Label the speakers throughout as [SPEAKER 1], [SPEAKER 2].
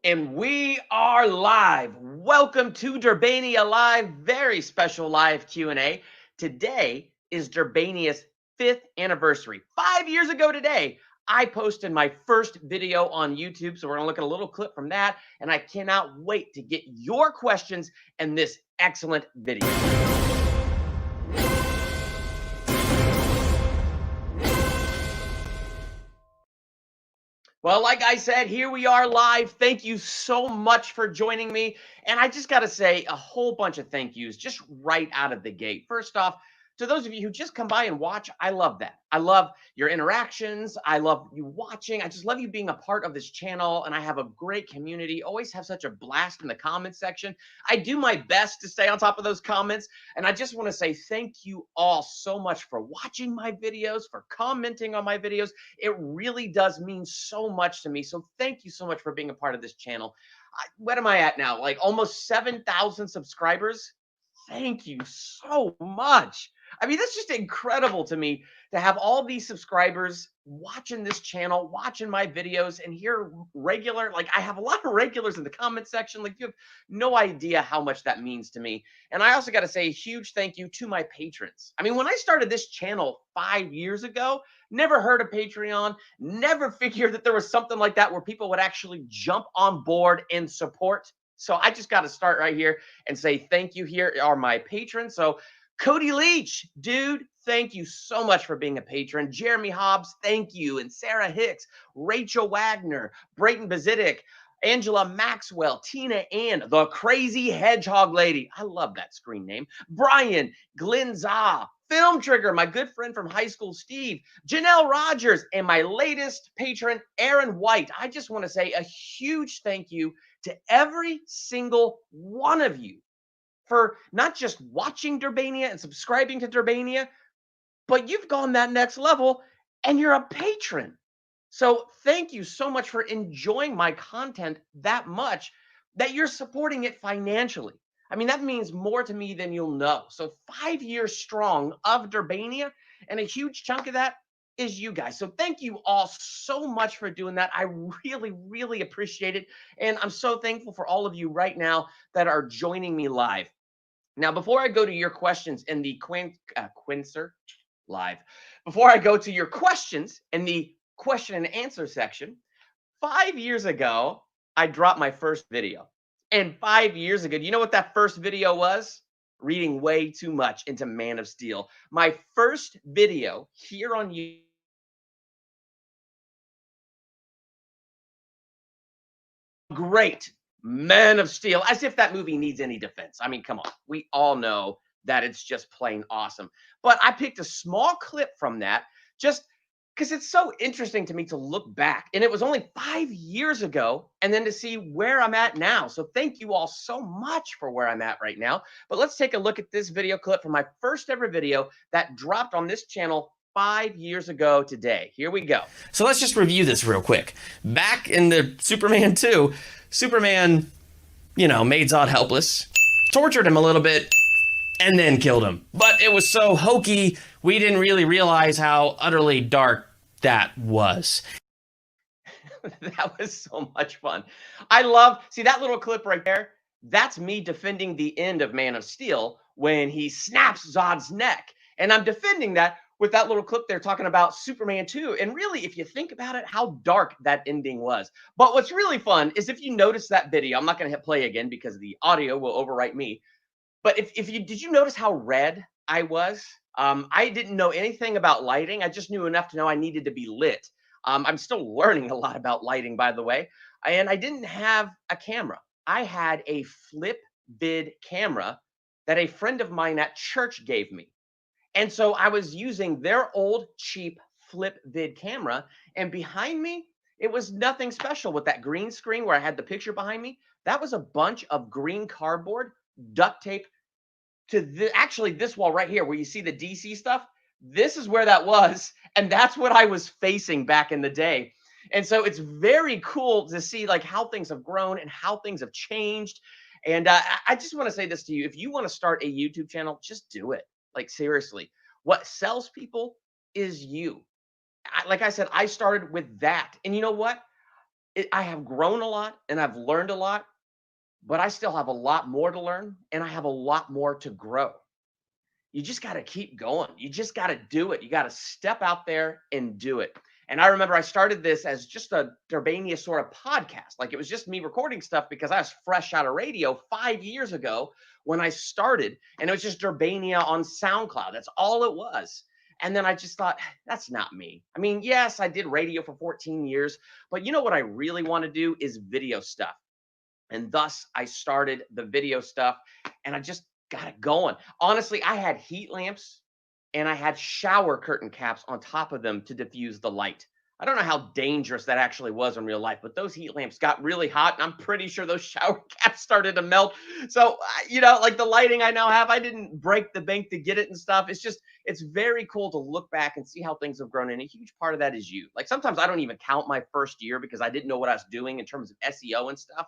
[SPEAKER 1] And we are live. Welcome to Durbania Live, very special live Q&A. Today is Durbania's 5th anniversary. 5 years ago today, I posted my first video on YouTube, so we're gonna look at a little clip from that, and I cannot wait to get your questions in this excellent video. Well, like I said, here we are live. Thank you so much for joining me. And I just got to say a whole bunch of thank yous just right out of the gate. First off, to those of you who just come by and watch, I love that. I love your interactions. I love you watching. I just love you being a part of this channel. And I have a great community. Always have such a blast in the comments section. I do my best to stay on top of those comments. And I just want to say thank you all so much for watching my videos, for commenting on my videos. It really does mean so much to me. So thank you so much for being a part of this channel. What am I at now? Like almost 7,000 subscribers. Thank you so much. I mean, that's just incredible to me to have all these subscribers watching this channel, watching my videos, and here regular, like I have a lot of regulars in the comment section. Like you have no idea how much that means to me. And I also got to say a huge thank you to my patrons. I mean, when I started this channel 5 years ago, never heard of Patreon, never figured that there was something like that where people would actually jump on board and support. So I just got to start right here and say thank you. Here are my patrons. So Cody Leach, dude, thank you so much for being a patron. Jeremy Hobbs, thank you. And Sarah Hicks, Rachel Wagner, Brayton Bazidik, Angela Maxwell, Tina Ann, the Crazy Hedgehog Lady. I love that screen name. Brian, Glenn Zah, Film Trigger, my good friend from high school, Steve, Janelle Rogers, and my latest patron, Aaron White. I just want to say a huge thank you to every single one of you for not just watching Durbania and subscribing to Durbania, but you've gone that next level and you're a patron. So thank you so much for enjoying my content that much that you're supporting it financially. I mean, that means more to me than you'll know. So 5 years strong of Durbania, and a huge chunk of that is you guys. So thank you all so much for doing that. I really, really appreciate it. And I'm so thankful for all of you right now that are joining me live. Now, before I go to your questions in the Quincer live, before I go to your questions in the question and answer section, 5 years ago, I dropped my first video. And 5 years ago, do you know what that first video was? Reading way too much into Man of Steel. My first video here on YouTube. Great Man of Steel, as if that movie needs any defense. I mean, come on. We all know that it's just plain awesome. But I picked a small clip from that just because it's so interesting to me to look back. And it was only 5 years ago, and then to see where I'm at now. So thank you all so much for where I'm at right now. But let's take a look at this video clip from my first ever video that dropped on this channel 5 years ago today. Here we go.
[SPEAKER 2] So let's just review this real quick. Back in the Superman 2, Superman, made Zod helpless, tortured him a little bit, and then killed him. But it was so hokey, we didn't really realize how utterly dark that was.
[SPEAKER 1] That was so much fun. I love, see that little clip right there? That's me defending the end of Man of Steel when he snaps Zod's neck. And I'm defending that with that little clip there talking about Superman 2. And really, if you think about it, how dark that ending was. But what's really fun is if you notice that video, I'm not going to hit play again because the audio will overwrite me. But if you did you notice how red I was? I didn't know anything about lighting. I just knew enough to know I needed to be lit. I'm still learning a lot about lighting, by the way. And I didn't have a camera. I had a flip vid camera that a friend of mine at church gave me. And so I was using their old cheap flip vid camera. And behind me, it was nothing special with that green screen where I had the picture behind me. That was a bunch of green cardboard duct tape to actually this wall right here where you see the DC stuff. This is where that was. And that's what I was facing back in the day. And so it's very cool to see like how things have grown and how things have changed. And I just want to say this to you. If you want to start a YouTube channel, just do it. Like seriously, what sells people is you. Like I said, I started with that. And you know what? I have grown a lot and I've learned a lot, but I still have a lot more to learn and I have a lot more to grow. You just got to keep going. You just got to do it. You got to step out there and do it. And I remember I started this as just a Durbania sort of podcast. Like it was just me recording stuff because I was fresh out of radio 5 years ago when I started. And it was just Durbania on SoundCloud. That's all it was. And then I just thought, that's not me. I mean, yes, I did radio for 14 years, but you know what I really want to do is video stuff. And thus I started the video stuff and I just got it going. Honestly, I had heat lamps and I had shower curtain caps on top of them to diffuse the light. I don't know how dangerous that actually was in real life, but those heat lamps got really hot and I'm pretty sure those shower caps started to melt. So, like the lighting I now have, I didn't break the bank to get it and stuff. It's very cool to look back and see how things have grown. And a huge part of that is you. Like sometimes I don't even count my first year because I didn't know what I was doing in terms of SEO and stuff.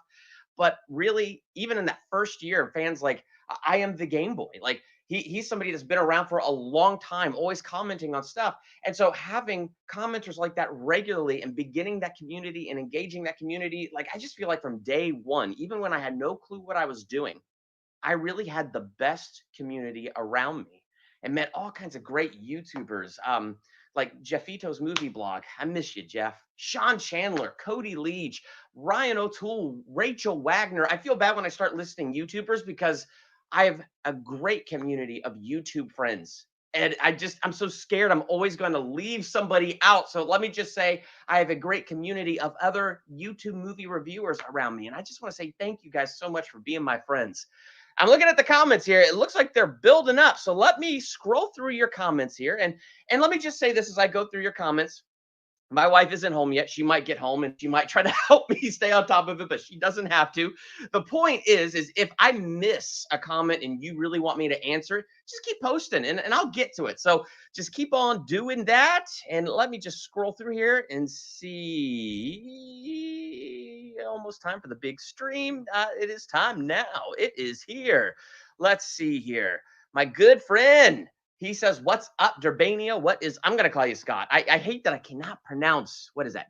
[SPEAKER 1] But really, even in that first year, fans like I am the Game Boy. Like he's somebody that's been around for a long time, always commenting on stuff. And so having commenters like that regularly and beginning that community and engaging that community, like I just feel like from day one, even when I had no clue what I was doing, I really had the best community around me and met all kinds of great YouTubers. Like Jeffito's movie blog. I miss you, Jeff. Sean Chandler, Cody Leach, Ryan O'Toole, Rachel Wagner. I feel bad when I start listing YouTubers because I have a great community of YouTube friends. And I'm so scared I'm always going to leave somebody out. So let me just say, I have a great community of other YouTube movie reviewers around me. And I just want to say thank you guys so much for being my friends. I'm looking at the comments here. It looks like they're building up. So let me scroll through your comments here. And let me just say this as I go through your comments. My wife isn't home yet. She might get home and she might try to help me stay on top of it, but she doesn't have to. The point is if I miss a comment and you really want me to answer it, just keep posting and I'll get to it. So just keep on doing that. And let me just scroll through here and see. Almost time for the big stream. It is time now. It is here. Let's see here. My good friend. He says, "What's up, Durbania? I'm going to call you Scott. I hate that I cannot pronounce, what is that?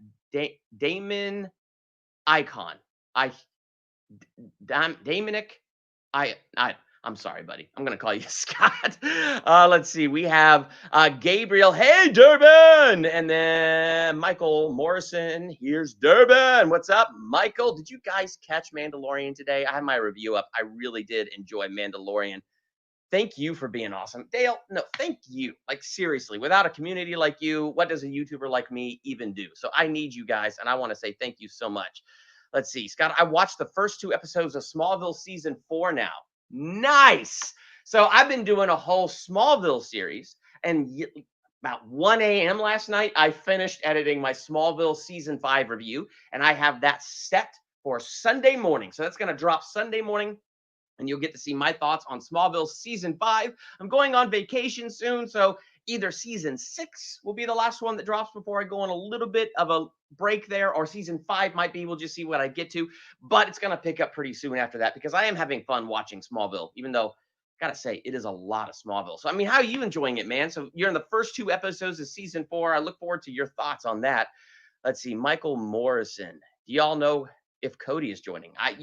[SPEAKER 1] Damon Icon. Damonic. I'm sorry, buddy. I'm going to call you Scott. Let's see. We have Gabriel. Hey, Durban. And then Michael Morrison. Here's Durban. What's up, Michael? Did you guys catch Mandalorian today? I had my review up. I really did enjoy Mandalorian. Thank you for being awesome. Dale, no, thank you. Like, seriously, without a community like you, what does a YouTuber like me even do? So I need you guys, and I want to say thank you so much. Let's see, Scott, I watched the first 2 episodes of Smallville season 4 now. Nice. So I've been doing a whole Smallville series, and about 1 a.m. last night, I finished editing my Smallville season 5 review, and I have that set for Sunday morning. So that's going to drop Sunday morning. And you'll get to see my thoughts on Smallville season 5. I'm going on vacation soon, so either season 6 will be the last one that drops before I go on a little bit of a break there, or season 5 might be. We'll just see what I get to, but it's going to pick up pretty soon after that because I am having fun watching Smallville, even though gotta say it is a lot of Smallville. So I mean, how are you enjoying it, man? So you're in the first 2 episodes of season 4. I look forward to your thoughts on that. Let's see, Michael Morrison. Do y'all know if Cody is joining? I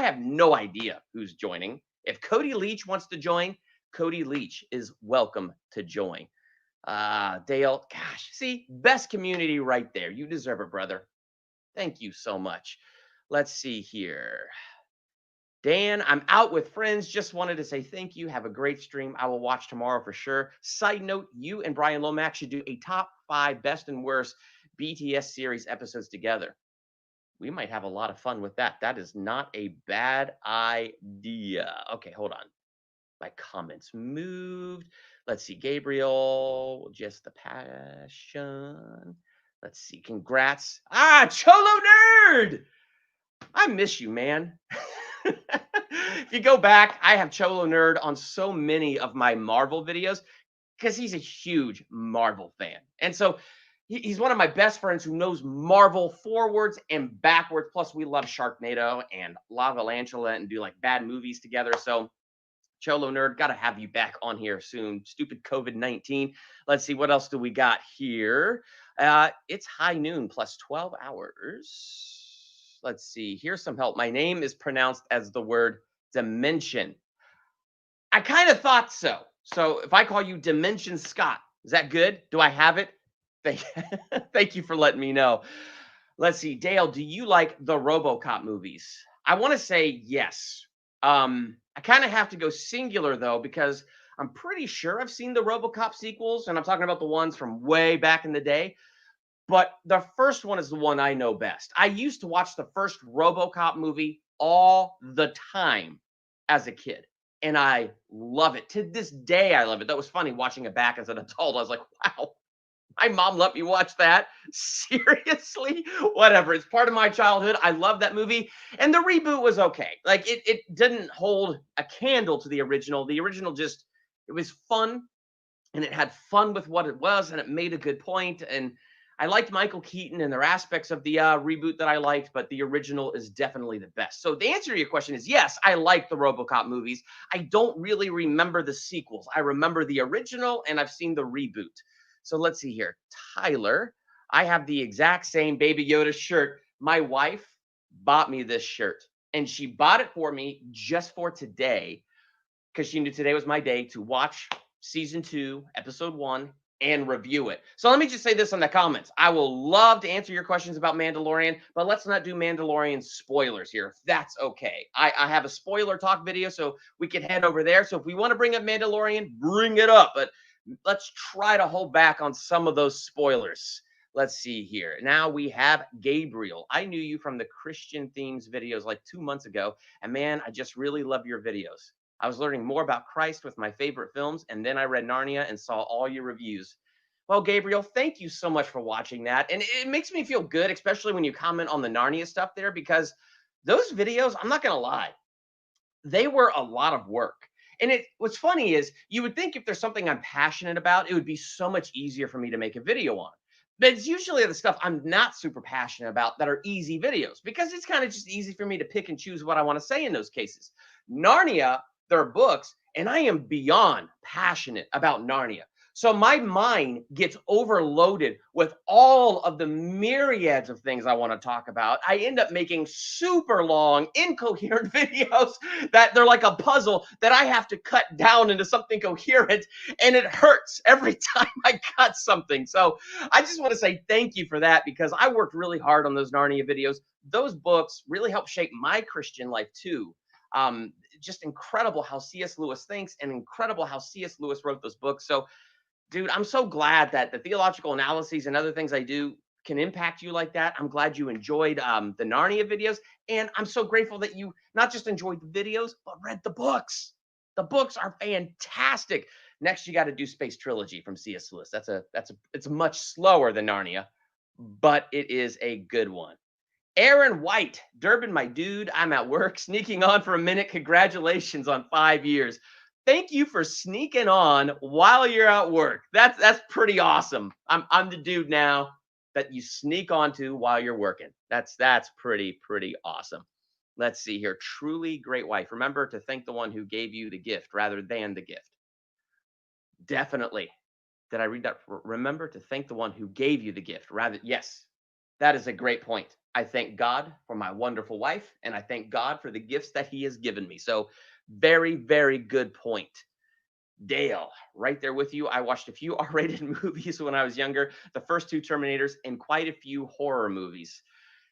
[SPEAKER 1] have no idea who's joining. If Cody Leach wants to join, Cody Leach is welcome to join. Dale, gosh, see, best community right there. You deserve it, brother. Thank you so much. Let's see here. Dan, I'm out with friends. Just wanted to say thank you. Have a great stream. I will watch tomorrow for sure. Side note, you and Brian Lomax should do a top 5 best and worst BTS series episodes together. We might have a lot of fun with that. That is not a bad idea. Okay, hold on. My comments moved. Let's see. Gabriel, just the passion. Let's see. Congrats. Cholo Nerd. I miss you, man. If you go back, I have Cholo Nerd on so many of my Marvel videos because he's a huge Marvel fan. And so he's one of my best friends who knows Marvel forwards and backwards. Plus, we love Sharknado and Lavalantula and do like bad movies together. So, Cholo Nerd, got to have you back on here soon. Stupid COVID-19. Let's see, what else do we got here? It's high noon plus 12 hours. Let's see. Here's some help. My name is pronounced as the word dimension. I kind of thought so. So if I call you Dimension Scott, is that good? Do I have it? Thank, thank you for letting me know. Let's see. Dale, do you like the RoboCop movies? I want to say yes. I kind of have to go singular though, because I'm pretty sure I've seen the RoboCop sequels, and I'm talking about the ones from way back in the day. But the first one is the one I know best. I used to watch the first RoboCop movie all the time as a kid, and I love it. To this day, I love it. That was funny watching it back as an adult. I was like, wow, my mom let me watch that. Seriously? Whatever. It's part of my childhood. I love that movie. And the reboot was okay. Like it didn't hold a candle to the original. The original just, it was fun, and it had fun with what it was, and it made a good point. And I liked Michael Keaton, and there are aspects of the reboot that I liked, but the original is definitely the best. So the answer to your question is yes, I like the RoboCop movies. I don't really remember the sequels. I remember the original, and I've seen the reboot. So let's see here. Tyler, I have the exact same Baby Yoda shirt. My wife bought me this shirt, and she bought it for me just for today because she knew today was my day to watch season 2, episode 1, and review it. So let me just say this in the comments. I will love to answer your questions about Mandalorian, but let's not do Mandalorian spoilers here, if that's okay. I have a spoiler talk video, so we can head over there. So if we want to bring up Mandalorian, bring it up, but let's try to hold back on some of those spoilers. Let's see here. Now we have Gabriel. I knew you from the Christian themes videos like 2 months ago, and man, I just really love your videos. I was learning more about Christ with my favorite films, and then I read Narnia and saw all your reviews. Well, Gabriel, thank you so much for watching that. And it makes me feel good, especially when you comment on the Narnia stuff there, because those videos, I'm not going to lie, they were a lot of work. And what's funny is you would think if there's something I'm passionate about, it would be so much easier for me to make a video on. But it's usually the stuff I'm not super passionate about that are easy videos, because it's kind of just easy for me to pick and choose what I want to say in those cases. Narnia, there are books, and I am beyond passionate about Narnia. So my mind gets overloaded with all of the myriads of things I want to talk about. I end up making super long, incoherent videos that they're like a puzzle that I have to cut down into something coherent, and it hurts every time I cut something. So I just want to say thank you for that, because I worked really hard on those Narnia videos. Those books really helped shape my Christian life too. Just incredible how C.S. Lewis thinks, and incredible how C.S. Lewis wrote those books. So, dude, I'm so glad that the theological analyses and other things I do can impact you like that. I'm glad you enjoyed the Narnia videos, and I'm so grateful that you not just enjoyed the videos, but read the books. The books are fantastic. Next, you got to do Space Trilogy from C.S. Lewis. It's much slower than Narnia, but it is a good one. Aaron White, Durbin, my dude, I'm at work, sneaking on for a minute. Congratulations on 5 years. Thank you for sneaking on while you're at work. That's pretty awesome. I'm the dude now that you sneak onto while you're working. That's pretty awesome. Let's see here. Truly great wife. Remember to thank the one who gave you the gift rather than the gift. Definitely. Did I read that? Remember to thank the one who gave you the gift rather. Yes, that is a great point. I thank God for my wonderful wife, and I thank God for the gifts that he has given me. So very, very good point. Dale, right there with you. I watched a few R-rated movies when I was younger, the first 2 Terminators, and quite a few horror movies.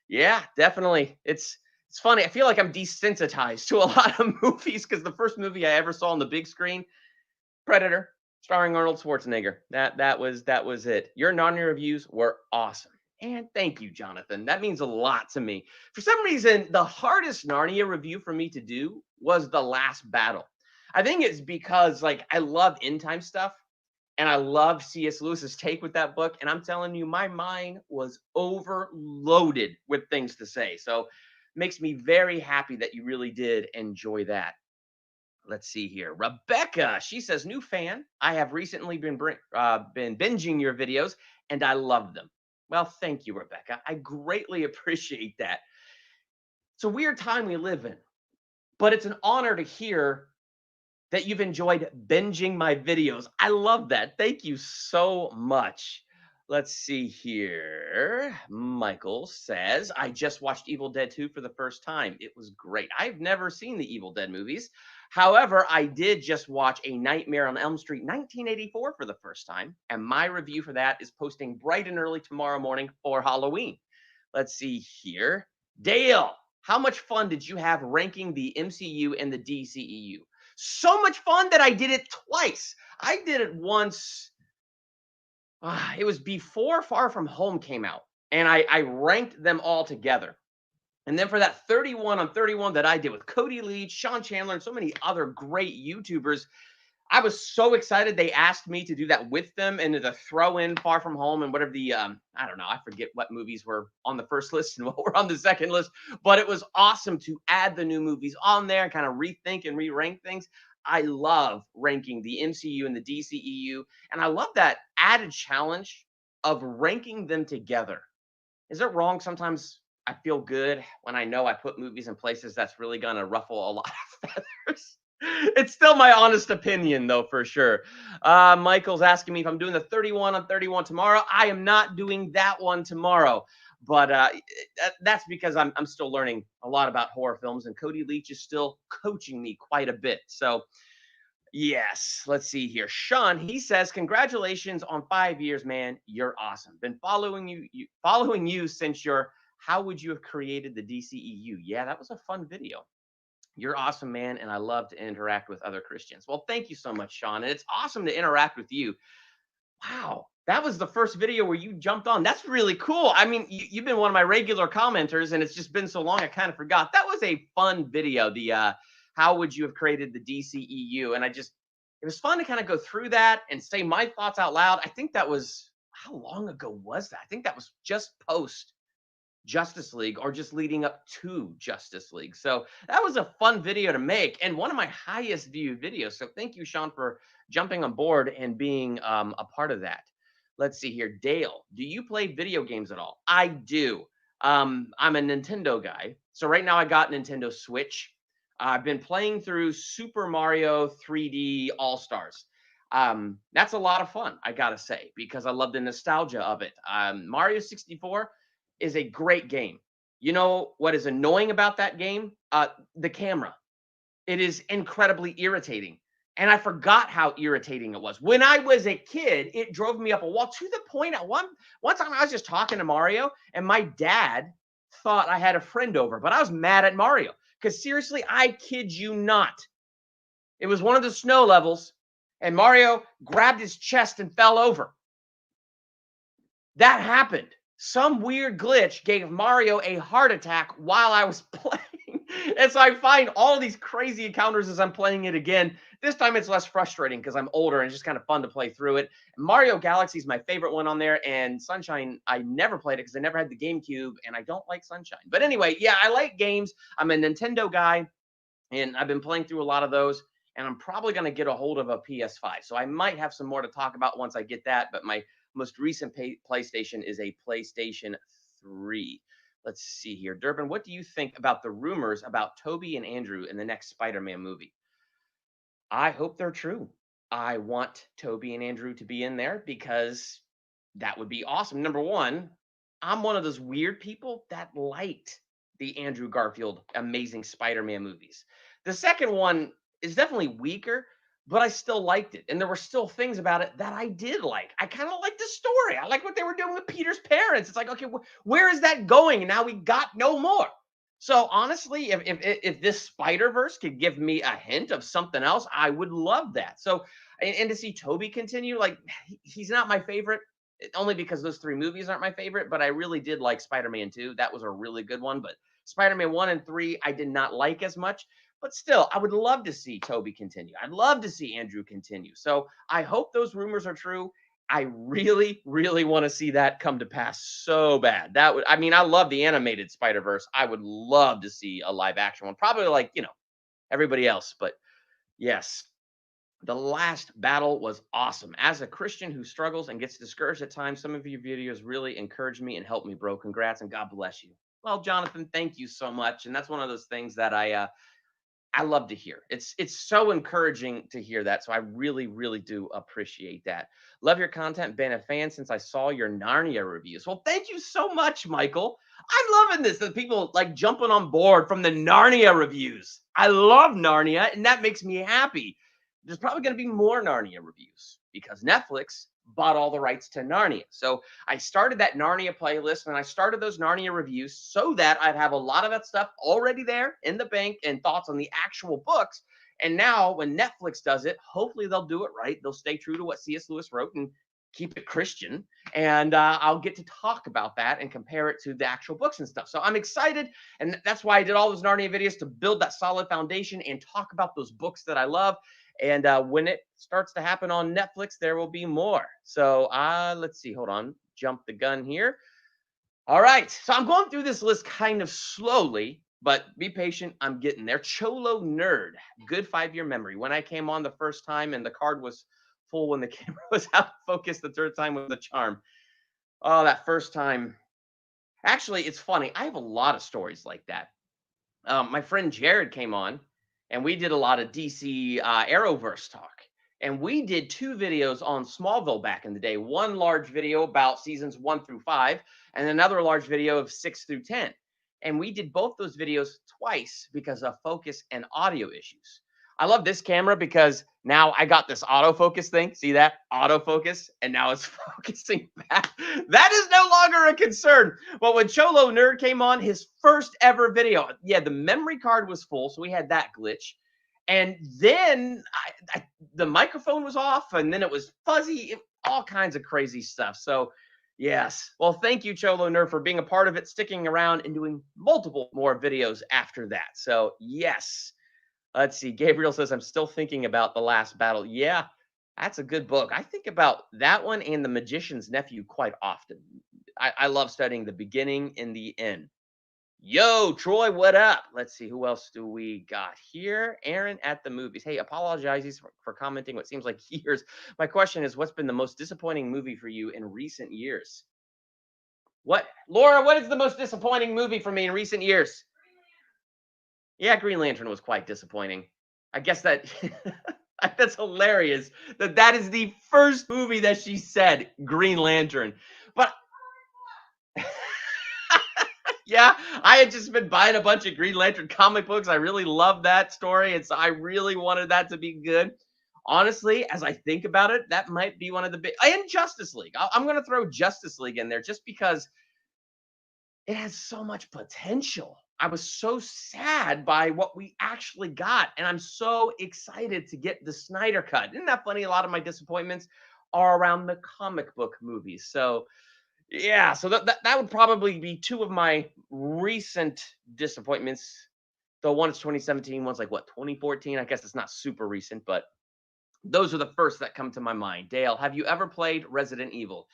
[SPEAKER 1] Yeah, definitely. It's funny. I feel like I'm desensitized to a lot of movies, because the first movie I ever saw on the big screen, Predator, starring Arnold Schwarzenegger. That was it. Your Narnia reviews were awesome. And thank you, Jonathan. That means a lot to me. For some reason, the hardest Narnia review for me to do was The Last Battle. I think it's because like I love end time stuff, and I love C.S. Lewis's take with that book. And I'm telling you, my mind was overloaded with things to say. So it makes me very happy that you really did enjoy that. Let's see here. Rebecca, she says, new fan. I have recently been binging your videos, and I love them. Well, thank you, Rebecca. I greatly appreciate that. It's a weird time we live in, but it's an honor to hear that you've enjoyed binging my videos. I love that. Thank you so much. Let's see here. Michael says, I just watched Evil Dead 2 for the first time. It was great. I've never seen the Evil Dead movies. However, I did just watch A Nightmare on Elm Street 1984 for the first time. And my review for that is posting bright and early tomorrow morning for Halloween. Let's see here. Dale, how much fun did you have ranking the MCU and the DCEU? So much fun that I did it twice. I did it once. It was before Far From Home came out, and I ranked them all together. And then for that 31 on 31 that I did with Cody Leach, Sean Chandler, and so many other great YouTubers, I was so excited they asked me to do that with them and to throw in Far From Home and whatever the I don't know, I forget what movies were on the first list and what were on the second list, but it was awesome to add the new movies on there and kind of rethink and re-rank things. I love ranking the MCU and the DCEU, and I love that added challenge of ranking them together. Is it wrong sometimes I feel good when I know I put movies in places that's really going to ruffle a lot of feathers? It's still my honest opinion, though, for sure. Michael's asking me if I'm doing the 31 on 31 tomorrow. I am not doing that one tomorrow, but that's because I'm still learning a lot about horror films, and Cody Leach is still coaching me quite a bit. So, yes, let's see here. Sean, he says, "Congratulations on 5 years, man. You're awesome. Been following you since your how would you have created the DCEU?" Yeah, that was a fun video. You're awesome, man, and I love to interact with other Christians. Well, thank you so much, Sean, and it's awesome to interact with you. Wow, that was the first video where you jumped on. That's really cool. I mean, you've been one of my regular commenters, and it's just been so long, I kind of forgot. That was a fun video. The how would you have created the DCEU? And it was fun to kind of go through that and say my thoughts out loud. I think that was how long ago was that? I think that was just post Justice League or just leading up to Justice League. So that was a fun video to make and one of my highest viewed videos. So thank you, Sean, for jumping on board and being a part of that. Let's see here. Dale, do you play video games at all? I do. I'm a Nintendo guy. So right now I got Nintendo Switch. I've been playing through Super Mario 3D All Stars. That's a lot of fun, I gotta say, because I love the nostalgia of it. Mario 64 is a great game. You know what is annoying about that game? The camera. It is incredibly irritating. And I forgot how irritating it was. When I was a kid, it drove me up a wall to the point at one time I was just talking to Mario and my dad thought I had a friend over, but I was mad at Mario. Because seriously, I kid you not. It was one of the snow levels, and Mario grabbed his chest and fell over. That happened. Some weird glitch gave Mario a heart attack while I was playing. And so I find all of these crazy encounters as I'm playing it again. This time it's less frustrating because I'm older and it's just kind of fun to play through it. Mario Galaxy is my favorite one on there. And Sunshine, I never played it because I never had the GameCube and I don't like Sunshine. But anyway, yeah, I like games. I'm a Nintendo guy and I've been playing through a lot of those. And I'm probably going to get a hold of a PS5. So I might have some more to talk about once I get that. But my most recent PlayStation is a PlayStation 3. Let's see here. Durbin, what do you think about the rumors about Toby and Andrew in the next Spider-Man movie? I hope they're true. I want Toby and Andrew to be in there because that would be awesome. Number one, I'm one of those weird people that liked the Andrew Garfield Amazing Spider-Man movies. The second one is definitely weaker, but I still liked it. And there were still things about it that I did like. I kind of liked the story. I like what they were doing with Peter's parents. It's like, okay, where is that going? And now we got no more. So honestly, if this Spider-Verse could give me a hint of something else, I would love that. So and to see Toby continue, like he's not my favorite, only because those three movies aren't my favorite, but I really did like Spider-Man 2. That was a really good one. But Spider-Man 1 and 3, I did not like as much. But still, I would love to see Toby continue. I'd love to see Andrew continue. So I hope those rumors are true. I really, really want to see that come to pass so bad. That would, I mean, I love the animated Spider-Verse. I would love to see a live action one, probably like, everybody else. But yes, the last battle was awesome. As a Christian who struggles and gets discouraged at times, some of your videos really encouraged me and helped me, bro. Congrats and God bless you. Well, Jonathan, thank you so much. And that's one of those things that I love to hear. It's so encouraging to hear that. So I really, really do appreciate that. Love your content. Been a fan since I saw your Narnia reviews. Well, thank you so much, Michael. I'm loving this. That people like jumping on board from the Narnia reviews. I love Narnia, and that makes me happy. There's probably going to be more Narnia reviews because Netflix bought all the rights to Narnia. So I started that Narnia playlist and I started those Narnia reviews so that I'd have a lot of that stuff already there in the bank and thoughts on the actual books. And now when Netflix does it, hopefully they'll do it right. They'll stay true to what C.S. Lewis wrote and keep it Christian. And I'll get to talk about that and compare it to the actual books and stuff. So I'm excited. And that's why I did all those Narnia videos to build that solid foundation and talk about those books that I love. And when it starts to happen on Netflix, there will be more. So let's see. Hold on. Jump the gun here. All right. So I'm going through this list kind of slowly, but be patient. I'm getting there. Cholo Nerd. Good 5-year memory. When I came on the first time and the card was full when the camera was out of focus, the third time was a charm. Oh, that first time. Actually, it's funny. I have a lot of stories like that. My friend Jared came on and we did a lot of DC Arrowverse talk. And we did 2 videos on Smallville back in the day. One large video about seasons 1 through 5, and another large video of 6 through 10. And we did both those videos twice because of focus and audio issues. I love this camera because now I got this autofocus thing. See that? Autofocus. And now it's focusing back. That is no longer a concern. But when Cholo Nerd came on, his first ever video, yeah, the memory card was full. So we had that glitch. And then the microphone was off and then it was fuzzy, all kinds of crazy stuff. So, yes. Well, thank you, Cholo Nerd, for being a part of it, sticking around and doing multiple more videos after that. So, yes. Let's see. Gabriel says, I'm still thinking about The Last Battle. Yeah, that's a good book. I think about that one and The Magician's Nephew quite often. I love studying the beginning and the end. Yo, Troy, what up? Let's see. Who else do we got here? Aaron at the movies. Hey, apologizes for commenting what seems like years. My question is, what's been the most disappointing movie for you in recent years? What? Laura, what is the most disappointing movie for me in recent years? Yeah, Green Lantern was quite disappointing. I guess that that's hilarious that is the first movie that she said, Green Lantern. But yeah, I had just been buying a bunch of Green Lantern comic books. I really love that story, and so I really wanted that to be good. Honestly, as I think about it, that might be one of the big. And Justice League. I'm going to throw Justice League in there just because it has so much potential. I was so sad by what we actually got, and I'm so excited to get the Snyder cut. Isn't that funny? A lot of my disappointments are around the comic book movies. So, yeah, so that would probably be 2 of my recent disappointments. The one is 2017, one's like what, 2014? I guess it's not super recent, but those are the first that come to my mind. Dale, have you ever played Resident Evil?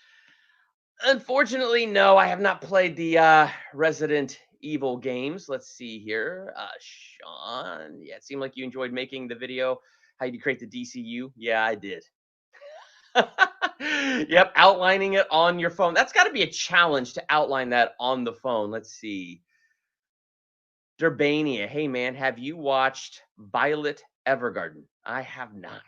[SPEAKER 1] Unfortunately, no, I have not played the Resident Evil games. Let's see here. Sean, yeah, it seemed like you enjoyed making the video. How you create the DCU? Yeah, I did. Yep, outlining it on your phone. That's got to be a challenge to outline that on the phone. Let's see. Durbania, hey man, have you watched Violet Evergarden? I have not.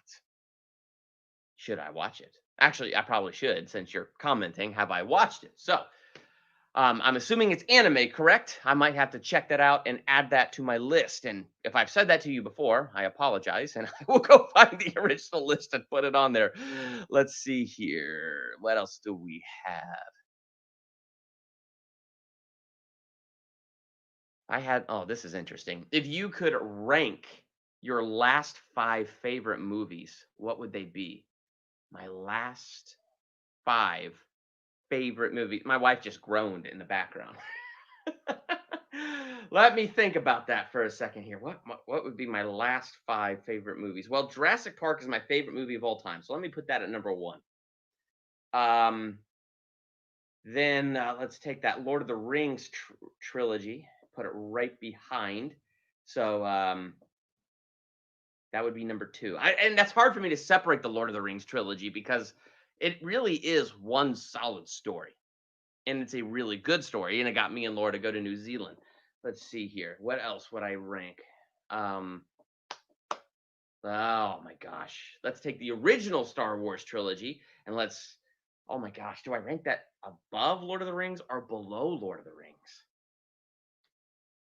[SPEAKER 1] Should I watch it? Actually, I probably should since you're commenting. Have I watched it? So, I'm assuming it's anime, correct? I might have to check that out and add that to my list. And if I've said that to you before, I apologize, and I will go find the original list and put it on there. Let's see here. What else do we have? Oh, this is interesting. If you could rank your last 5 favorite movies, what would they be? My last 5 favorite movies. My wife just groaned in the background. Let me think about that for a second here. What would be my last 5 favorite movies? Well, Jurassic Park is my favorite movie of all time, so let me put that at number 1. Um, then let's take that Lord of the Rings trilogy, put it right behind. So that would be number 2. And that's hard for me to separate the Lord of the Rings trilogy because it really is one solid story. And it's a really good story, and it got me and Laura to go to New Zealand. Let's see here. What else would I rank? Oh my gosh. Let's take the original Star Wars trilogy and let's. Oh my gosh. Do I rank that above Lord of the Rings or below Lord of the Rings?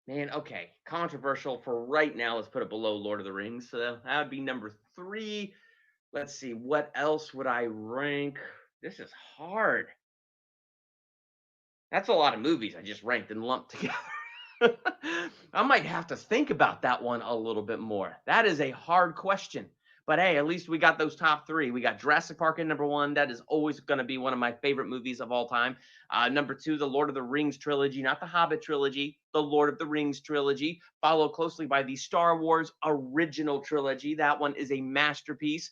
[SPEAKER 1] Man, okay. Controversial for right now. Let's put it below Lord of the Rings. So that would be number three. Let's see. What else would I rank? This is hard. That's a lot of movies I just ranked and lumped together. I might have to think about that one a little bit more. That is a hard question. But hey, at least we got those top three. We got Jurassic Park at number one. That is always going to be one of my favorite movies of all time. Number two, the Lord of the Rings trilogy, not the Hobbit trilogy, the Lord of the Rings trilogy, followed closely by the Star Wars original trilogy. That one is a masterpiece.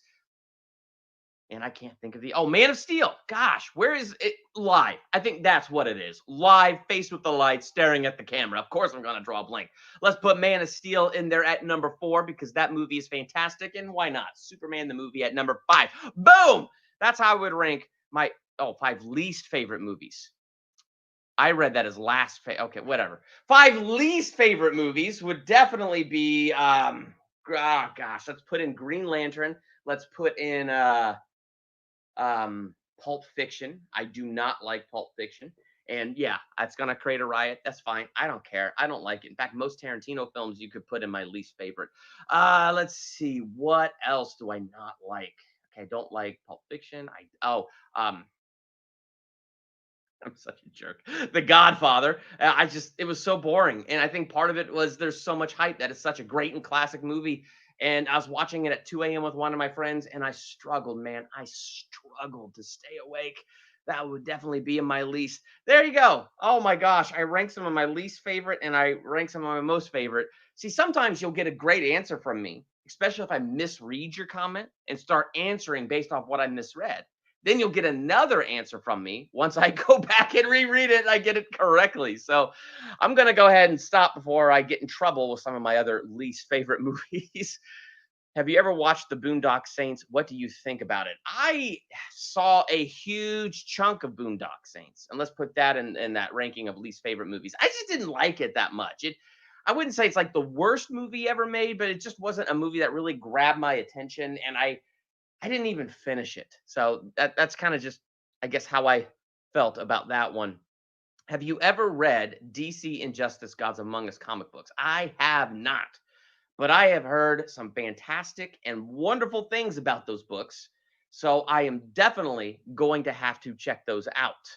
[SPEAKER 1] And I can't think of the Man of Steel. Gosh, where is it? Live. I think that's what it is. Live, face with the light, staring at the camera. Of course, I'm going to draw a blank. Let's put Man of Steel in there at number four because that movie is fantastic. And why not? Superman the movie at number five. Boom! That's how I would rank my five least favorite movies. I read that as last. Okay, whatever. Five least favorite movies would definitely be. Gosh, let's put in Green Lantern. Let's put in. Pulp Fiction. I do not like Pulp Fiction. And yeah, that's going to create a riot. That's fine. I don't care. I don't like it. In fact, most Tarantino films you could put in my least favorite. Let's see. What else do I not like? Okay, I don't like Pulp Fiction. I'm such a jerk. The Godfather. It was so boring. And I think part of it was there's so much hype that it's such a great and classic movie. And I was watching it at 2 a.m. with one of my friends, and I struggled, man. I struggled to stay awake. That would definitely be in my least. There you go. Oh my gosh. I ranked some of my least favorite and I ranked some of my most favorite. See, sometimes you'll get a great answer from me, especially if I misread your comment and start answering based off what I misread. Then you'll get another answer from me once I go back and reread it and I get it correctly. So I'm going to go ahead and stop before I get in trouble with some of my other least favorite movies. Have you ever watched The Boondock Saints? What do you think about it? I saw a huge chunk of Boondock Saints, and let's put that in that ranking of least favorite movies. I just didn't like it that much. I wouldn't say it's like the worst movie ever made, but it just wasn't a movie that really grabbed my attention, and I didn't even finish it. So that's kind of just, I guess, how I felt about that one. Have you ever read DC Injustice Gods Among Us comic books? I have not, but I have heard some fantastic and wonderful things about those books. So I am definitely going to have to check those out.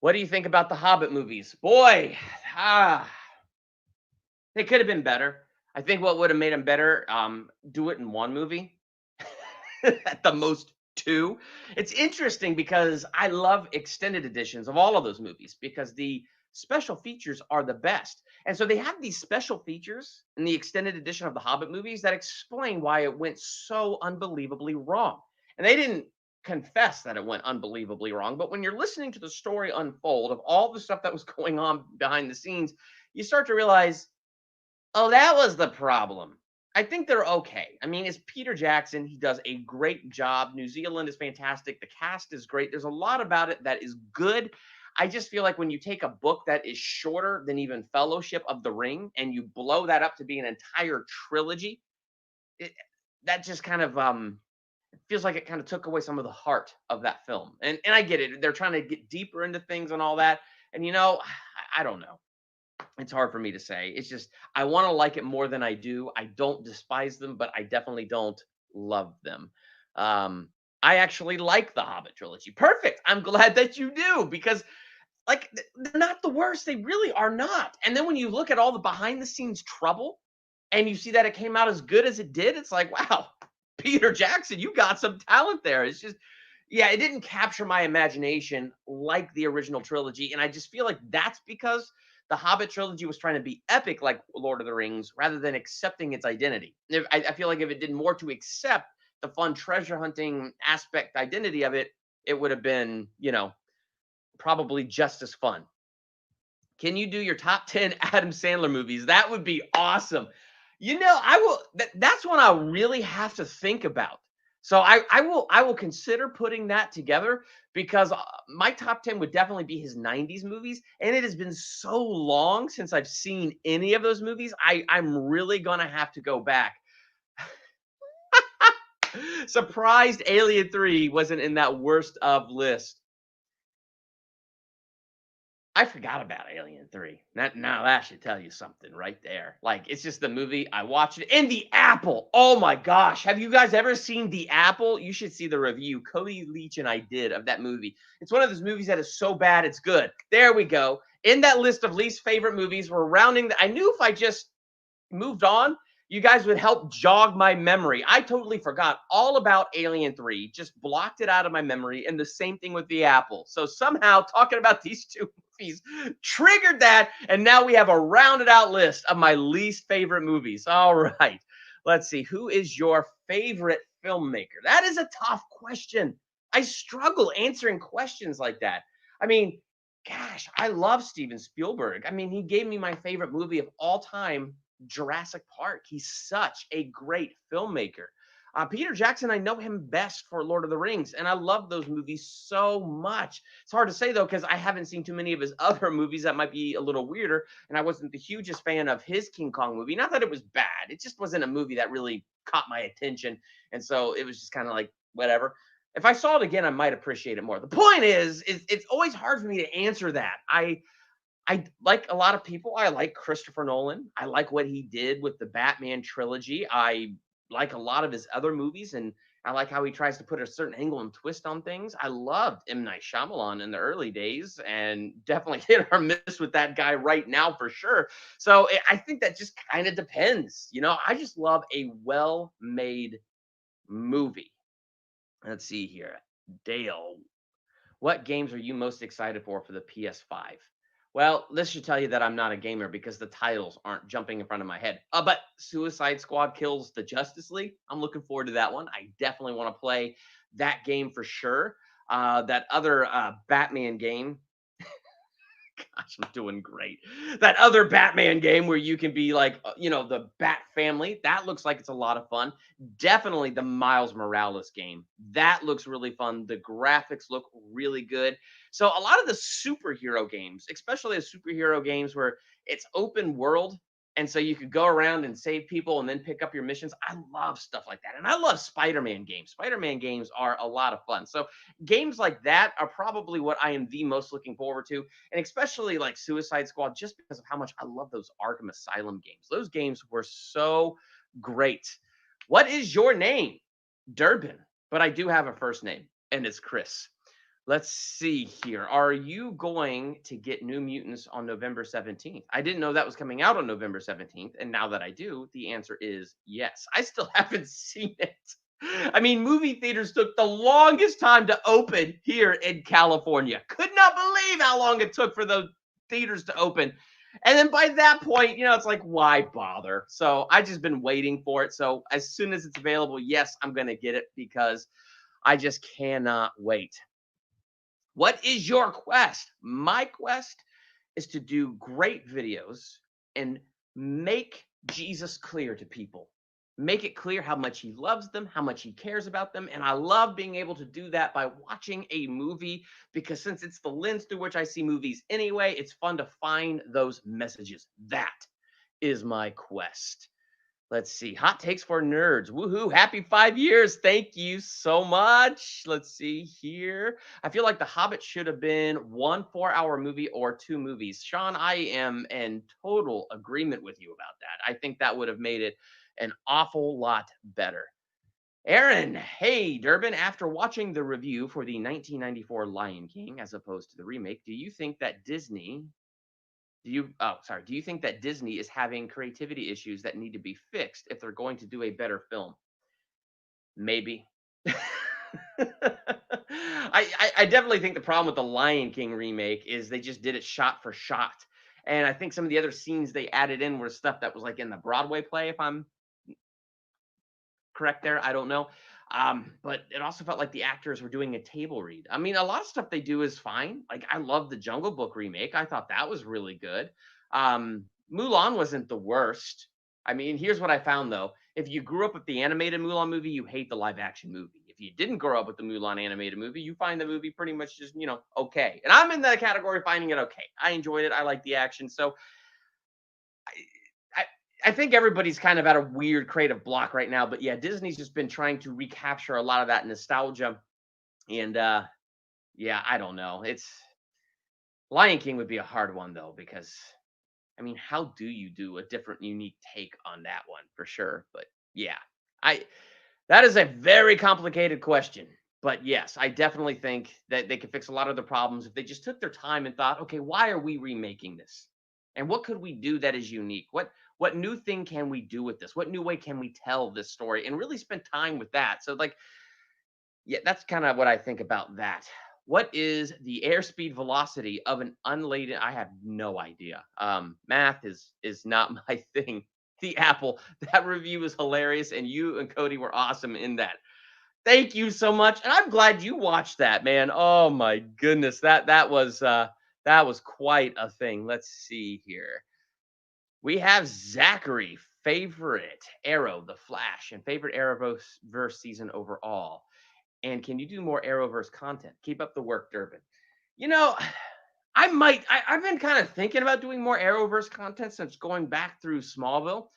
[SPEAKER 1] What do you think about the Hobbit movies? Boy, they could have been better. I think what would have made them better, do it in one movie. At the most two. It's interesting because I love extended editions of all of those movies because the special features are the best. And so they have these special features in the extended edition of the Hobbit movies that explain why it went so unbelievably wrong. And they didn't confess that it went unbelievably wrong, but when you're listening to the story unfold of all the stuff that was going on behind the scenes, you start to realize, oh, that was the problem. I think they're okay. I mean, it's Peter Jackson. He does a great job. New Zealand is fantastic. The cast is great. There's a lot about it that is good. I just feel like when you take a book that is shorter than even Fellowship of the Ring and you blow that up to be an entire trilogy, that just kind of it feels like it kind of took away some of the heart of that film. And I get it. They're trying to get deeper into things and all that. And I don't know. It's hard for me to say. It's just I want to like it more than I do. I don't despise them, but I definitely don't love them. I actually like the Hobbit trilogy. Perfect. I'm glad that you do because like they're not the worst. They really are not. And then when you look at all the behind the scenes trouble and you see that it came out as good as it did, it's like, wow, Peter Jackson, you got some talent there. It's just yeah, it didn't capture my imagination like the original trilogy. And I just feel like that's because the Hobbit trilogy was trying to be epic like Lord of the Rings rather than accepting its identity. I feel like if it did more to accept the fun treasure hunting aspect identity of it, it would have been, probably just as fun. Can you do your top 10 Adam Sandler movies? That would be awesome. I will. That's one I really have to think about. So I will consider putting that together because my top 10 would definitely be his 90s movies. And it has been so long since I've seen any of those movies. I'm really going to have to go back Surprised Alien 3 wasn't in that worst of list. I forgot about Alien 3. Now that should tell you something right there. Like, it's just the movie. I watched it. And The Apple. Oh my gosh. Have you guys ever seen The Apple? You should see the review Cody Leach and I did of that movie. It's one of those movies that is so bad it's good. There we go. In that list of least favorite movies, we're rounding. I knew if I just moved on, you guys would help jog my memory. I totally forgot all about Alien 3, just blocked it out of my memory, and the same thing with The Apple. So somehow talking about these two movies triggered that, and now we have a rounded out list of my least favorite movies. All right, let's see. Who is your favorite filmmaker? That is a tough question. I struggle answering questions like that. I mean, gosh, I love Steven Spielberg. I mean, he gave me my favorite movie of all time, Jurassic Park. He's such a great filmmaker. Peter Jackson, I know him best for Lord of the Rings, and I love those movies so much. It's hard to say, though, because I haven't seen too many of his other movies that might be a little weirder, and I wasn't the hugest fan of his King Kong movie. Not that it was bad. It just wasn't a movie that really caught my attention, and so it was just kind of like, whatever. If I saw it again, I might appreciate it more. The point is it's always hard for me to answer that. I like a lot of people. I like Christopher Nolan. I like what he did with the Batman trilogy. I like a lot of his other movies, and I like how he tries to put a certain angle and twist on things. I loved M. Night Shyamalan in the early days, and definitely hit or miss with that guy right now for sure. So I think that just kind of depends. You know, I just love a well-made movie. Let's see here. Dale, what games are you most excited for the PS5? Well, this should tell you that I'm not a gamer because the titles aren't jumping in front of my head. But Suicide Squad kills the Justice League. I'm looking forward to that one. I definitely want to play that game for sure. That other Batman game, gosh, I'm doing great. That other Batman game where you can be like, the Bat family. That looks like it's a lot of fun. Definitely the Miles Morales game. That looks really fun. The graphics look really good. So a lot of the superhero games, especially the superhero games where it's open world, and so you could go around and save people and then pick up your missions. I love stuff like that. And I love Spider-Man games. Spider-Man games are a lot of fun. So games like that are probably what I am the most looking forward to, and especially like Suicide Squad, just because of how much I love those Arkham Asylum games. Those games were so great. What is your name? Durbin, but I do have a first name, and it's Chris. Let's see here. Are you going to get New Mutants on November 17th? I didn't know that was coming out on November 17th, and now that I do, the answer is yes. I still haven't seen it. I mean, movie theaters took the longest time to open here in California. Could not believe how long it took for the theaters to open. And then by that point, it's like, why bother? So I just been waiting for it. So as soon as it's available, yes, I'm going to get it because I just cannot wait. What is your quest? My quest is to do great videos and make Jesus clear to people. Make it clear how much he loves them, how much he cares about them. And I love being able to do that by watching a movie because since it's the lens through which I see movies anyway, it's fun to find those messages. That is my quest. Let's see. Hot takes for nerds. Woohoo. Happy 5 years. Thank you so much. Let's see here. I feel like The Hobbit should have been 1 4-hour movie or 2 movies. Sean, I am in total agreement with you about that. I think that would have made it an awful lot better. Aaron, hey, Durbin, after watching the review for the 1994 Lion King as opposed to the remake, do you think that Disney is having creativity issues that need to be fixed if they're going to do a better film? Maybe. I definitely think the problem with the Lion King remake is they just did it shot for shot. And I think some of the other scenes they added in were stuff that was like in the Broadway play, if I'm correct there. I don't know. But it also felt like the actors were doing a table read. I mean, a lot of stuff they do is fine. Like I love the Jungle Book remake. I thought that was really good. Mulan wasn't the worst. I mean, here's what I found though. If you grew up with the animated Mulan movie, you hate the live action movie. If you didn't grow up with the Mulan animated movie, you find the movie pretty much just, okay. And I'm in that category finding it okay. I enjoyed it. I like the action. So I think everybody's kind of at a weird creative block right now, but yeah, Disney's just been trying to recapture a lot of that nostalgia. And yeah, I don't know. It's Lion King would be a hard one though, because I mean, how do you do a different, unique take on that one for sure? But yeah, I that is a very complicated question. But yes, I definitely think that they could fix a lot of the problems if they just took their time and thought, okay, why are we remaking this? And what could we do that is unique? What new thing can we do with this? What new way can we tell this story? And really spend time with that. So like, yeah, that's kind of what I think about that. What is the airspeed velocity of an unladen? I have no idea. Math is not my thing. The Apple, that review was hilarious, and you and Cody were awesome in that. Thank you so much, and I'm glad you watched that, man. Oh my goodness, that was quite a thing. Let's see here. We have Zachary, favorite Arrow, The Flash, and favorite Arrowverse season overall. And can you do more Arrowverse content? Keep up the work, Durbin. You know, I've been kind of thinking about doing more Arrowverse content since going back through Smallville.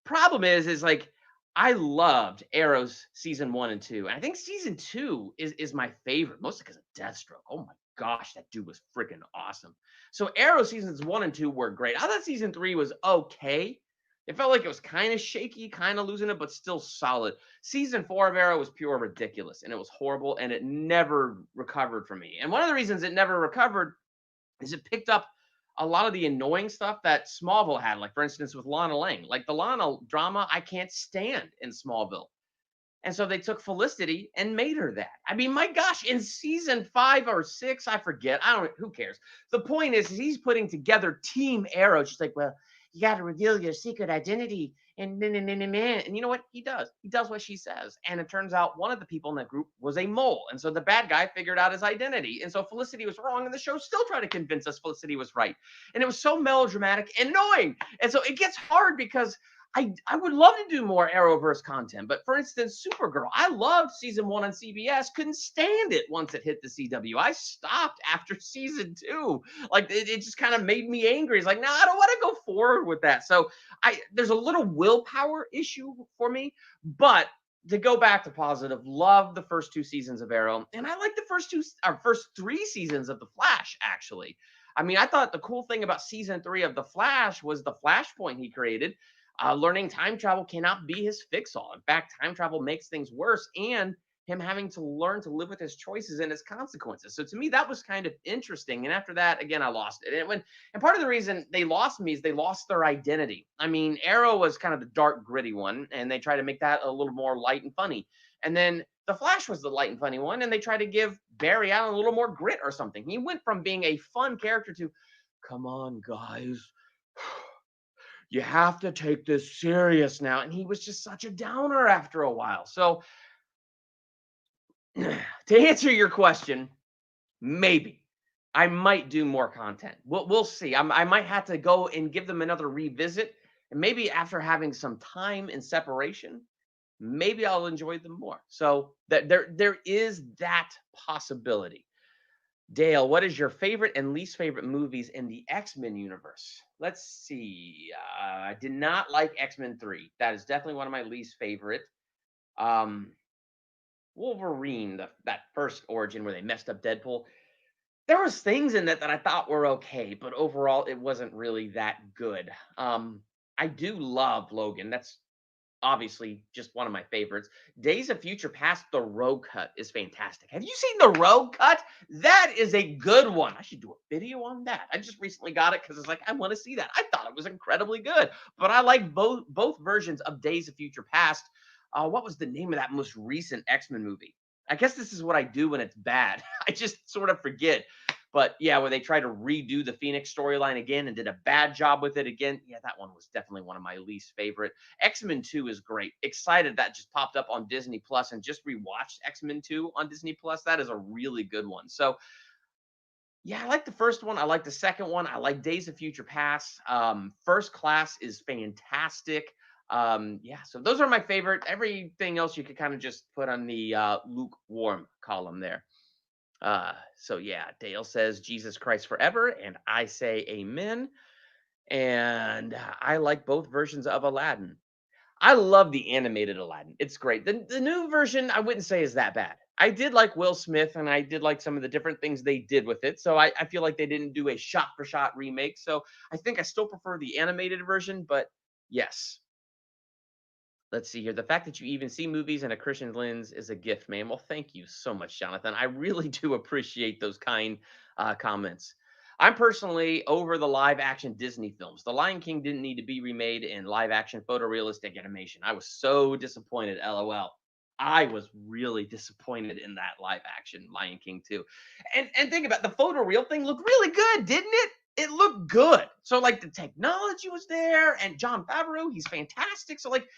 [SPEAKER 1] Problem is like I loved Arrow's season 1 and 2. And I think season 2 is my favorite, mostly because of Deathstroke. Oh my gosh, that dude was freaking awesome. So Arrow seasons 1 and 2 were great. I thought season 3 was okay. It felt like it was kind of shaky, kind of losing it, but still solid. Season 4 of Arrow was pure ridiculous, and it was horrible, and it never recovered for me. And one of the reasons it never recovered is it picked up a lot of the annoying stuff that Smallville had, like for instance with Lana Lang. Like the Lana drama, I can't stand in Smallville. And so they took Felicity and made her that. I mean, my gosh, in season 5 or 6, I forget. I don't. Who cares? The point is, he's putting together Team Arrow. She's like, well, you got to reveal your secret identity, and and you know what he does? He does what she says, and it turns out one of the people in that group was a mole, and so the bad guy figured out his identity, and so Felicity was wrong, and the show still tried to convince us Felicity was right, and it was so melodramatic and annoying, and so it gets hard because I would love to do more Arrowverse content, but for instance, Supergirl, I loved season 1 on CBS, couldn't stand it once it hit the CW. I stopped after season 2. Like it just kind of made me angry. It's like, no, I don't want to go forward with that. So there's a little willpower issue for me, but to go back to positive, love the first 2 seasons of Arrow, and I like the first 3 seasons of The Flash actually. I mean, I thought the cool thing about season 3 of The Flash was the flashpoint he created. Learning time travel cannot be his fix all. In fact, time travel makes things worse, and him having to learn to live with his choices and his consequences. So to me, that was kind of interesting. And after that, again, I lost it. And part of the reason they lost me is they lost their identity. I mean, Arrow was kind of the dark, gritty one, and they tried to make that a little more light and funny. And then the Flash was the light and funny one, and they tried to give Barry Allen a little more grit or something. He went from being a fun character to, come on, guys. You have to take this serious now. And he was just such a downer after a while. So, to answer your question, maybe I might do more content. We'll see. I might have to go and give them another revisit. And maybe after having some time in separation, maybe I'll enjoy them more. So that there is that possibility. Dale, what is your favorite and least favorite movies in the X-Men universe? Let's see. I did not like X-Men 3. That is definitely one of my least favorite. Um, Wolverine, that first origin where they messed up Deadpool. There was things in that I thought were okay, but overall it wasn't really that good. I do love Logan. That's obviously just one of my favorites. Days of Future Past, the Rogue Cut is fantastic. Have you seen the Rogue Cut? That is a good one. I should do a video on that. I just recently got it because it's like I want to see that. I thought it was incredibly good, but I like both versions of Days of Future Past. What was the name of that most recent X-Men movie? I guess this is what I do when it's bad. I just sort of forget. But yeah, where they tried to redo the Phoenix storyline again and did a bad job with it again. Yeah, that one was definitely one of my least favorite. X-Men 2 is great. Excited that just popped up on Disney Plus and just rewatched X-Men 2 on Disney Plus. That is a really good one. So yeah, I like the first one. I like the second one. I like Days of Future Past. First Class is fantastic. Yeah, so those are my favorite. Everything else you could kind of just put on the lukewarm column there. So yeah, Dale says Jesus Christ forever, and I say amen. and I like both versions of Aladdin. I love the animated Aladdin. It's great. The new version, I wouldn't say is that bad. I did like Will Smith, and I did like some of the different things they did with it. So I feel like they didn't do a shot for shot remake. So I think I still prefer the animated version. But yes, let's see here. The fact that you even see movies in a Christian lens is a gift, man. Well, thank you so much, Jonathan. I really do appreciate those kind comments. I'm personally over the live action Disney films. The Lion King didn't need to be remade in live action photorealistic animation. I was so disappointed, lol. I was really disappointed in that live action Lion King too. And think about it, the photoreal thing looked really good, didn't it? It looked good. So like the technology was there, and John Favreau, he's fantastic. So like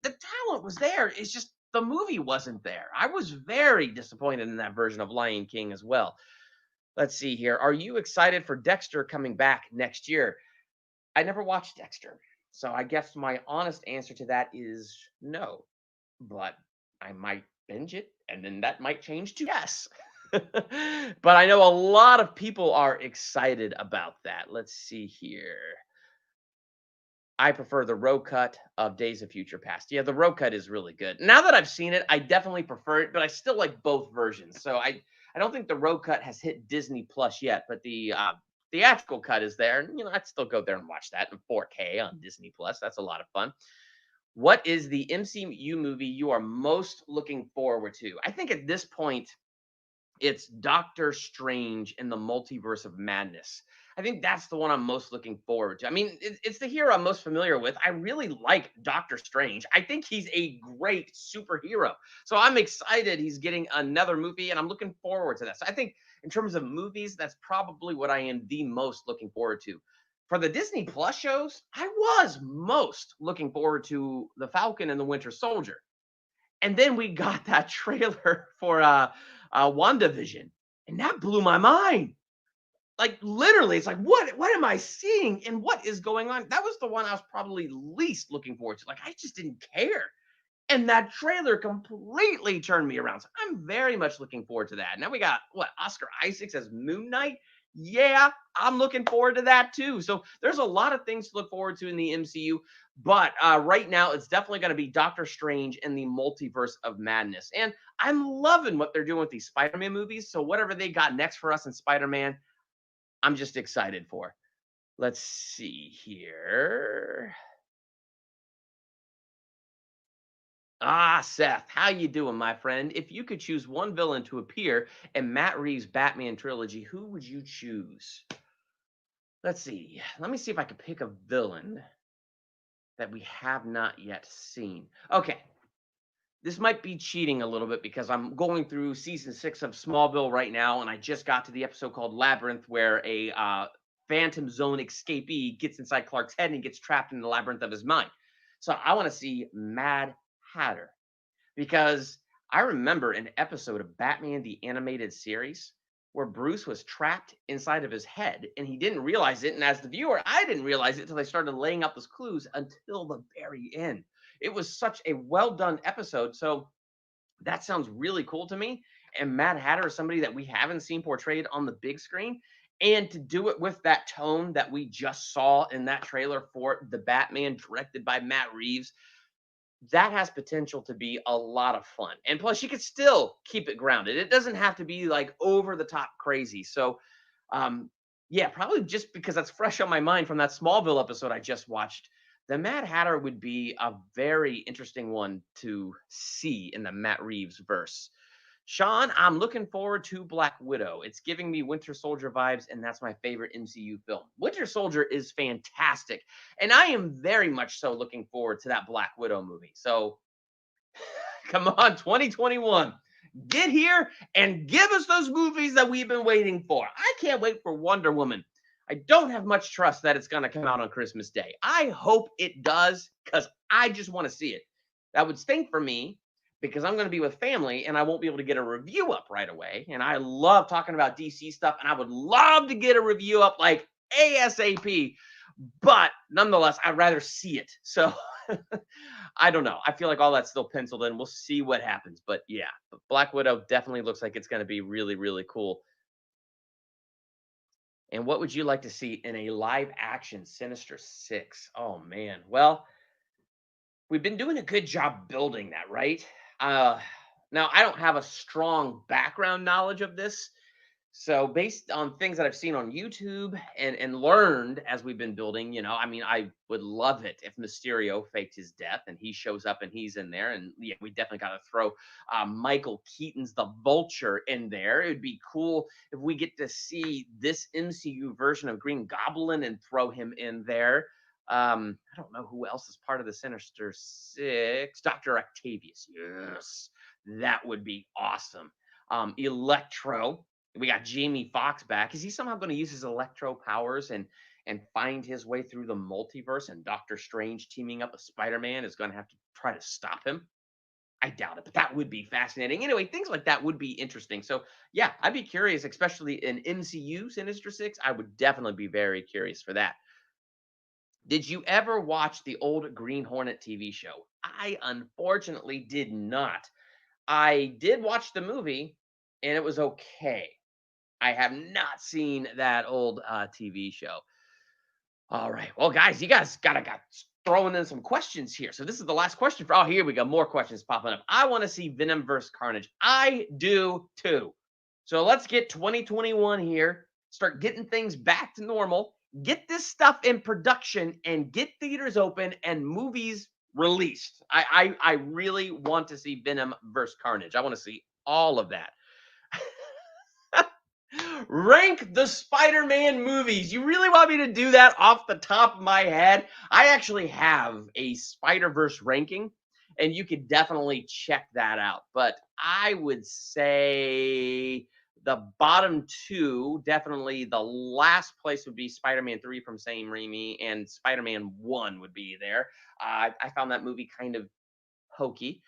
[SPEAKER 1] the talent was there. It's just the movie wasn't there. I was very disappointed in that version of Lion King as well. Let's see here. Are you excited for Dexter coming back next year? I never watched Dexter. So I guess my honest answer to that is no. But I might binge it and then that might change to yes. But I know a lot of people are excited about that. Let's see here. I prefer the row cut of Days of Future Past. Yeah, the row cut is really good. Now that I've seen it, I definitely prefer it, but I still like both versions. So I don't think the row cut has hit Disney Plus yet, but the theatrical cut is there. And, I'd still go there and watch that in 4K on Disney Plus. That's a lot of fun. What is the MCU movie you are most looking forward to? I think at this point, it's Doctor Strange in the Multiverse of Madness. I think that's the one I'm most looking forward to. I mean, it's the hero I'm most familiar with. I really like Doctor Strange. I think he's a great superhero. So I'm excited he's getting another movie, and I'm looking forward to that. So I think in terms of movies, that's probably what I am the most looking forward to. For the Disney Plus shows, I was most looking forward to The Falcon and the Winter Soldier. And then we got that trailer for WandaVision, and that blew my mind. Like literally, it's like, what am I seeing and what is going on? That was the one I was probably least looking forward to. Like I just didn't care. And that trailer completely turned me around. So I'm very much looking forward to that. Now we got what Oscar Isaacs as Moon Knight. Yeah, I'm looking forward to that too. So there's a lot of things to look forward to in the MCU. But right now, it's definitely going to be Doctor Strange and the Multiverse of Madness. And I'm loving what they're doing with these Spider Man movies. So whatever they got next for us in Spider Man, I'm just excited for. Let's see here. Seth, how you doing, my friend? If you could choose one villain to appear in Matt Reeves' Batman trilogy, who would you choose? Let's see. Let me see if I could pick a villain that we have not yet seen. Okay. This might be cheating a little bit because I'm going through season 6 of Smallville right now, and I just got to the episode called Labyrinth, where a Phantom Zone escapee gets inside Clark's head and he gets trapped in the labyrinth of his mind. So I want to see Mad Hatter because I remember an episode of Batman the Animated Series where Bruce was trapped inside of his head and he didn't realize it. And as the viewer, I didn't realize it until they started laying out those clues until the very end. It was such a well done episode. So that sounds really cool to me. And Mad Hatter is somebody that we haven't seen portrayed on the big screen. And to do it with that tone that we just saw in that trailer for the Batman directed by Matt Reeves, that has potential to be a lot of fun. And plus, you could still keep it grounded. It doesn't have to be like over the top crazy. So, yeah, probably just because that's fresh on my mind from that Smallville episode I just watched. The Mad Hatter would be a very interesting one to see in the Matt Reeves verse. Sean, I'm looking forward to Black Widow. It's giving me Winter Soldier vibes, and that's my favorite MCU film. Winter Soldier is fantastic, and I am very much so looking forward to that Black Widow movie. So, come on, 2021. Get here and give us those movies that we've been waiting for. I can't wait for Wonder Woman. I don't have much trust that it's going to come out on Christmas Day. I hope it does because I just want to see it. That would stink for me because I'm going to be with family and I won't be able to get a review up right away. And I love talking about DC stuff and I would love to get a review up like ASAP. But nonetheless, I'd rather see it. So I don't know. I feel like all that's still penciled in. We'll see what happens. But yeah, Black Widow definitely looks like it's going to be really, really cool. And what would you like to see in a live action Sinister Six? Oh man. Well, we've been doing a good job building that, right? Uh Now I don't have a strong background knowledge of this, so based on things that I've seen on YouTube and learned as we've been building, I mean, I would love it if Mysterio faked his death and he shows up and he's in there. And yeah, we definitely got to throw Michael Keaton's the Vulture in there. It would be cool if we get to see this MCU version of Green Goblin and throw him in there. I don't know who else is part of the Sinister Six. Dr. Octavius. Yes, that would be awesome. Electro, we got Jamie Foxx back. Is he somehow going to use his electro powers and find his way through the multiverse? And Doctor Strange teaming up with Spider-Man is going to have to try to stop him. I doubt it, but that would be fascinating. Anyway, things like that would be interesting. So yeah, I'd be curious, especially in MCU Sinister Six. I would definitely be very curious for that. Did you ever watch the old Green Hornet TV show? I unfortunately did not. I did watch the movie, and it was okay. I have not seen that old TV show. All right. Well, guys, you guys got throwing in some questions here. So this is the last question for. Oh, here we go. More questions popping up. I want to see Venom versus Carnage. I do too. So let's get 2021 here. Start getting things back to normal. Get this stuff in production and get theaters open and movies released. I really want to see Venom versus Carnage. I want to see all of that. Rank the Spider-Man movies. You really want me to do that off the top of my head? I actually have a Spider-Verse ranking, and you could definitely check that out. But I would say the bottom two, definitely the last place would be Spider-Man 3 from Sam Raimi, and Spider-Man 1 would be there. I found that movie kind of hokey,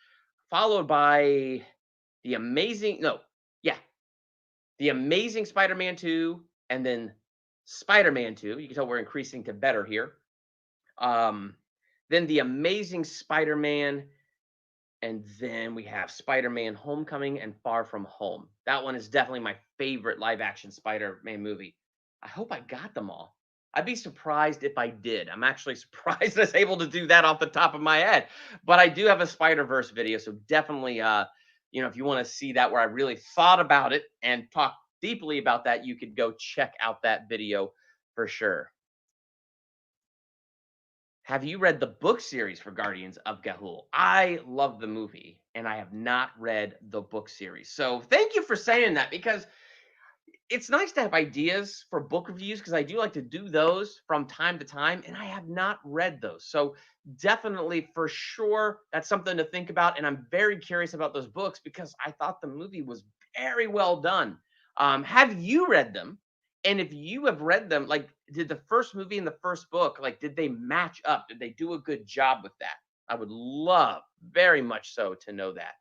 [SPEAKER 1] followed by the amazing, no, yeah, the Amazing Spider-Man 2, and then Spider-Man 2. You can tell we're increasing to better here. Then The Amazing Spider-Man, and then we have Spider-Man Homecoming and Far From Home. That one is definitely my favorite live-action Spider-Man movie. I hope I got them all. I'd be surprised if I did. I'm actually surprised I was able to do that off the top of my head. But I do have a Spider-Verse video, so definitely if you want to see that where I really thought about it and talk deeply about that, you could go check out that video for sure. Have you read the book series for Guardians of Gahul? I love the movie and I have not read the book series. So thank you for saying that, because it's nice to have ideas for book reviews, because I do like to do those from time to time, and I have not read those. So definitely, for sure, that's something to think about. And I'm very curious about those books because I thought the movie was very well done. Have you read them? And if you have read them, like, did the first movie and the first book, like, did they match up? Did they do a good job with that? I would love very much so to know that.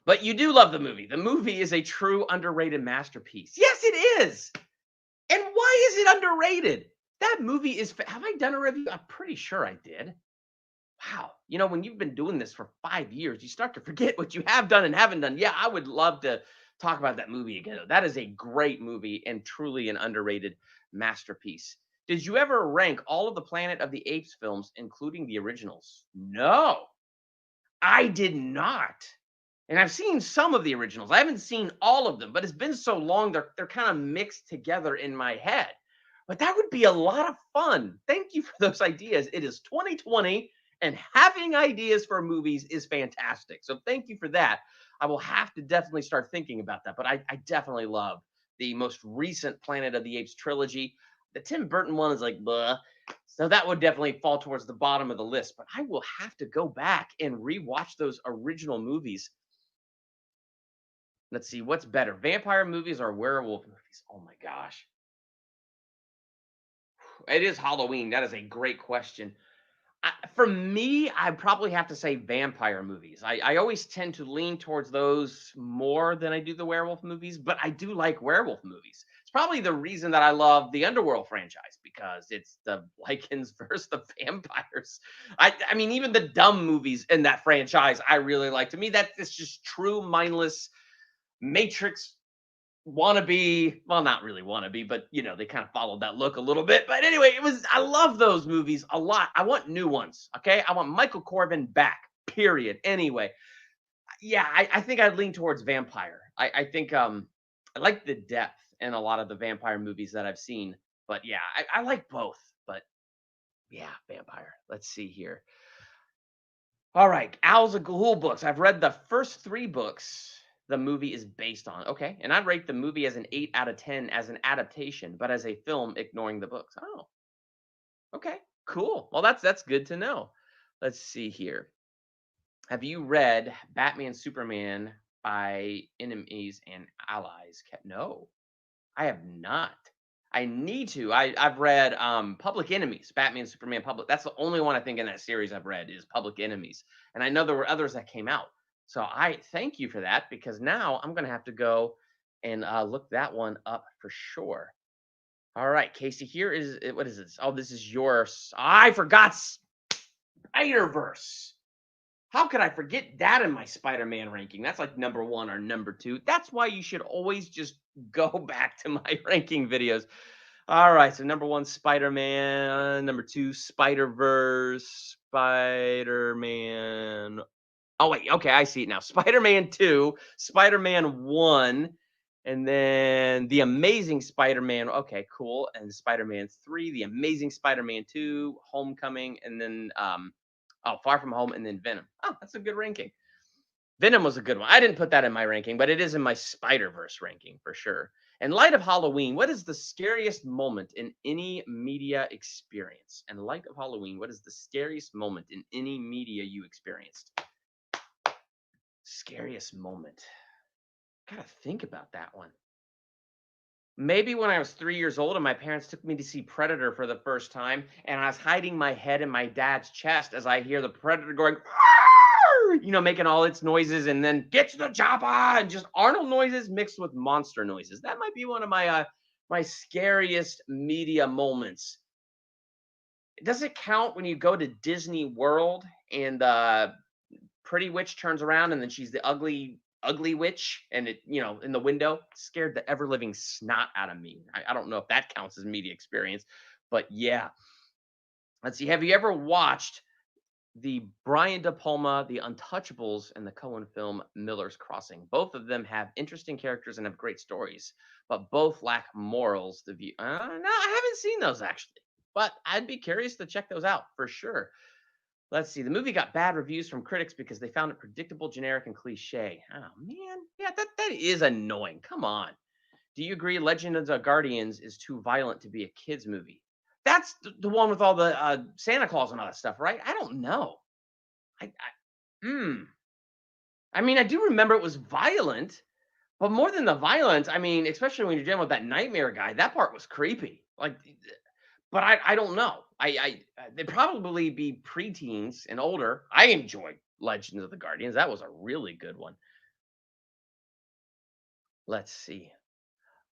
[SPEAKER 1] But you do love the movie. The movie is a true underrated masterpiece. Yes, it is. And why is it underrated? That movie is. Have I done a review? I'm pretty sure I did. Wow. When you've been doing this for 5 years, you start to forget what you have done and haven't done. Yeah, I would love to talk about that movie again. That is a great movie and truly an underrated masterpiece. Did you ever rank all of the Planet of the Apes films, including the originals? No, I did not. And I've seen some of the originals. I haven't seen all of them, but it's been so long, they're kind of mixed together in my head. But that would be a lot of fun. Thank you for those ideas. It is 2020, and having ideas for movies is fantastic. So thank you for that. I will have to definitely start thinking about that. But I definitely love the most recent Planet of the Apes trilogy. The Tim Burton one is like, blah. So that would definitely fall towards the bottom of the list. But I will have to go back and rewatch those original movies. Let's see, what's better, vampire movies or werewolf movies? Oh my gosh. It is Halloween. That is a great question. For me, I probably have to say vampire movies. I always tend to lean towards those more than I do the werewolf movies, but I do like werewolf movies. It's probably the reason that I love the Underworld franchise, because it's the Lycans versus the vampires. I mean, even the dumb movies in that franchise, I really like. To me, that is just true mindless Matrix wannabe, well, not really wannabe, but they kind of followed that look a little bit. But anyway, I love those movies a lot. I want new ones. Okay. I want Michael Corbin back, period. Anyway, yeah, I think I'd lean towards vampire. I think I like the depth in a lot of the vampire movies that I've seen. But yeah, I like both. But yeah, vampire. Let's see here. All right, Owls of Ghoul books. I've read the first 3 books the movie is based on. Okay, and I'd rate the movie as an 8 out of 10 as an adaptation, but as a film, ignoring the books. Oh, okay, cool. Well, that's good to know. Let's see here. Have you read Batman Superman by Enemies and Allies? No, I have not. I need to. I've read Public Enemies, Batman Superman Public. That's the only one I think in that series I've read is Public Enemies. And I know there were others that came out. So I thank you for that because now I'm gonna have to go and look that one up for sure. All right, Casey, here is what is this? Oh, this is yours. I forgot Spider-Verse. How could I forget that in my Spider-Man ranking? That's like number 1 or number 2. That's why you should always just go back to my ranking videos. All right, so number 1, Spider-Man. Number 2, Spider-Verse. Spider-Man. Oh, wait, okay, I see it now. Spider-Man 2, Spider-Man 1, and then The Amazing Spider-Man. Okay, cool. And Spider-Man 3, The Amazing Spider-Man 2, Homecoming, and then Far From Home, and then Venom. Oh, that's a good ranking. Venom was a good one. I didn't put that in my ranking, but it is in my Spider-Verse ranking for sure. In light of Halloween, what is the scariest moment in any media experience? In light of Halloween, what is the scariest moment in any media you experienced? Scariest moment. Gotta think about that one. Maybe when I was 3 years old and my parents took me to see Predator for the first time, and I was hiding my head in my dad's chest as I hear the Predator going, making all its noises, and then get to the chopper, and just Arnold noises mixed with monster noises. That might be one of my scariest media moments. Does it count when you go to Disney World and Pretty Witch turns around and then she's the ugly witch, and it in the window scared the ever living snot out of me. I don't know if that counts as media experience, but yeah. Let's see, have you ever watched the Brian De Palma, The Untouchables, and the Coen film Miller's Crossing? Both of them have interesting characters and have great stories, but both lack morals. No, I haven't seen those actually, but I'd be curious to check those out for sure. Let's see. The movie got bad reviews from critics because they found it predictable, generic, and cliche. Oh man, yeah, that is annoying. Come on. Do you agree Legend of the Guardians is too violent to be a kids movie? That's the one with all the Santa Claus and all that stuff, right? I don't know. I mean, I do remember it was violent, but more than the violence, I mean, especially when you're dealing with that nightmare guy, that part was creepy. Like, but I don't know. They'd probably be preteens and older. I enjoyed Legends of the Guardians. That was a really good one. Let's see.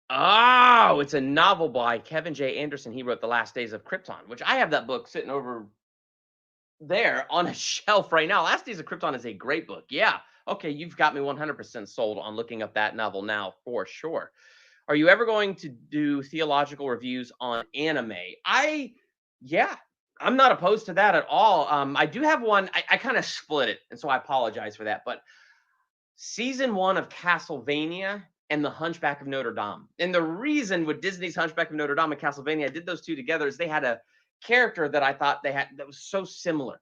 [SPEAKER 1] Oh, it's a novel by Kevin J. Anderson. He wrote The Last Days of Krypton, which I have that book sitting over there on a shelf right now. Last Days of Krypton is a great book. Yeah. Okay, you've got me 100% sold on looking up that novel now for sure. Are you ever going to do theological reviews on anime? Yeah, I'm not opposed to that at all. I do have one. I kind of split it, and so I apologize for that. But season 1 of Castlevania and The Hunchback of Notre Dame. And the reason with Disney's Hunchback of Notre Dame and Castlevania, I did those two together, is they had a character that I thought they had that was so similar.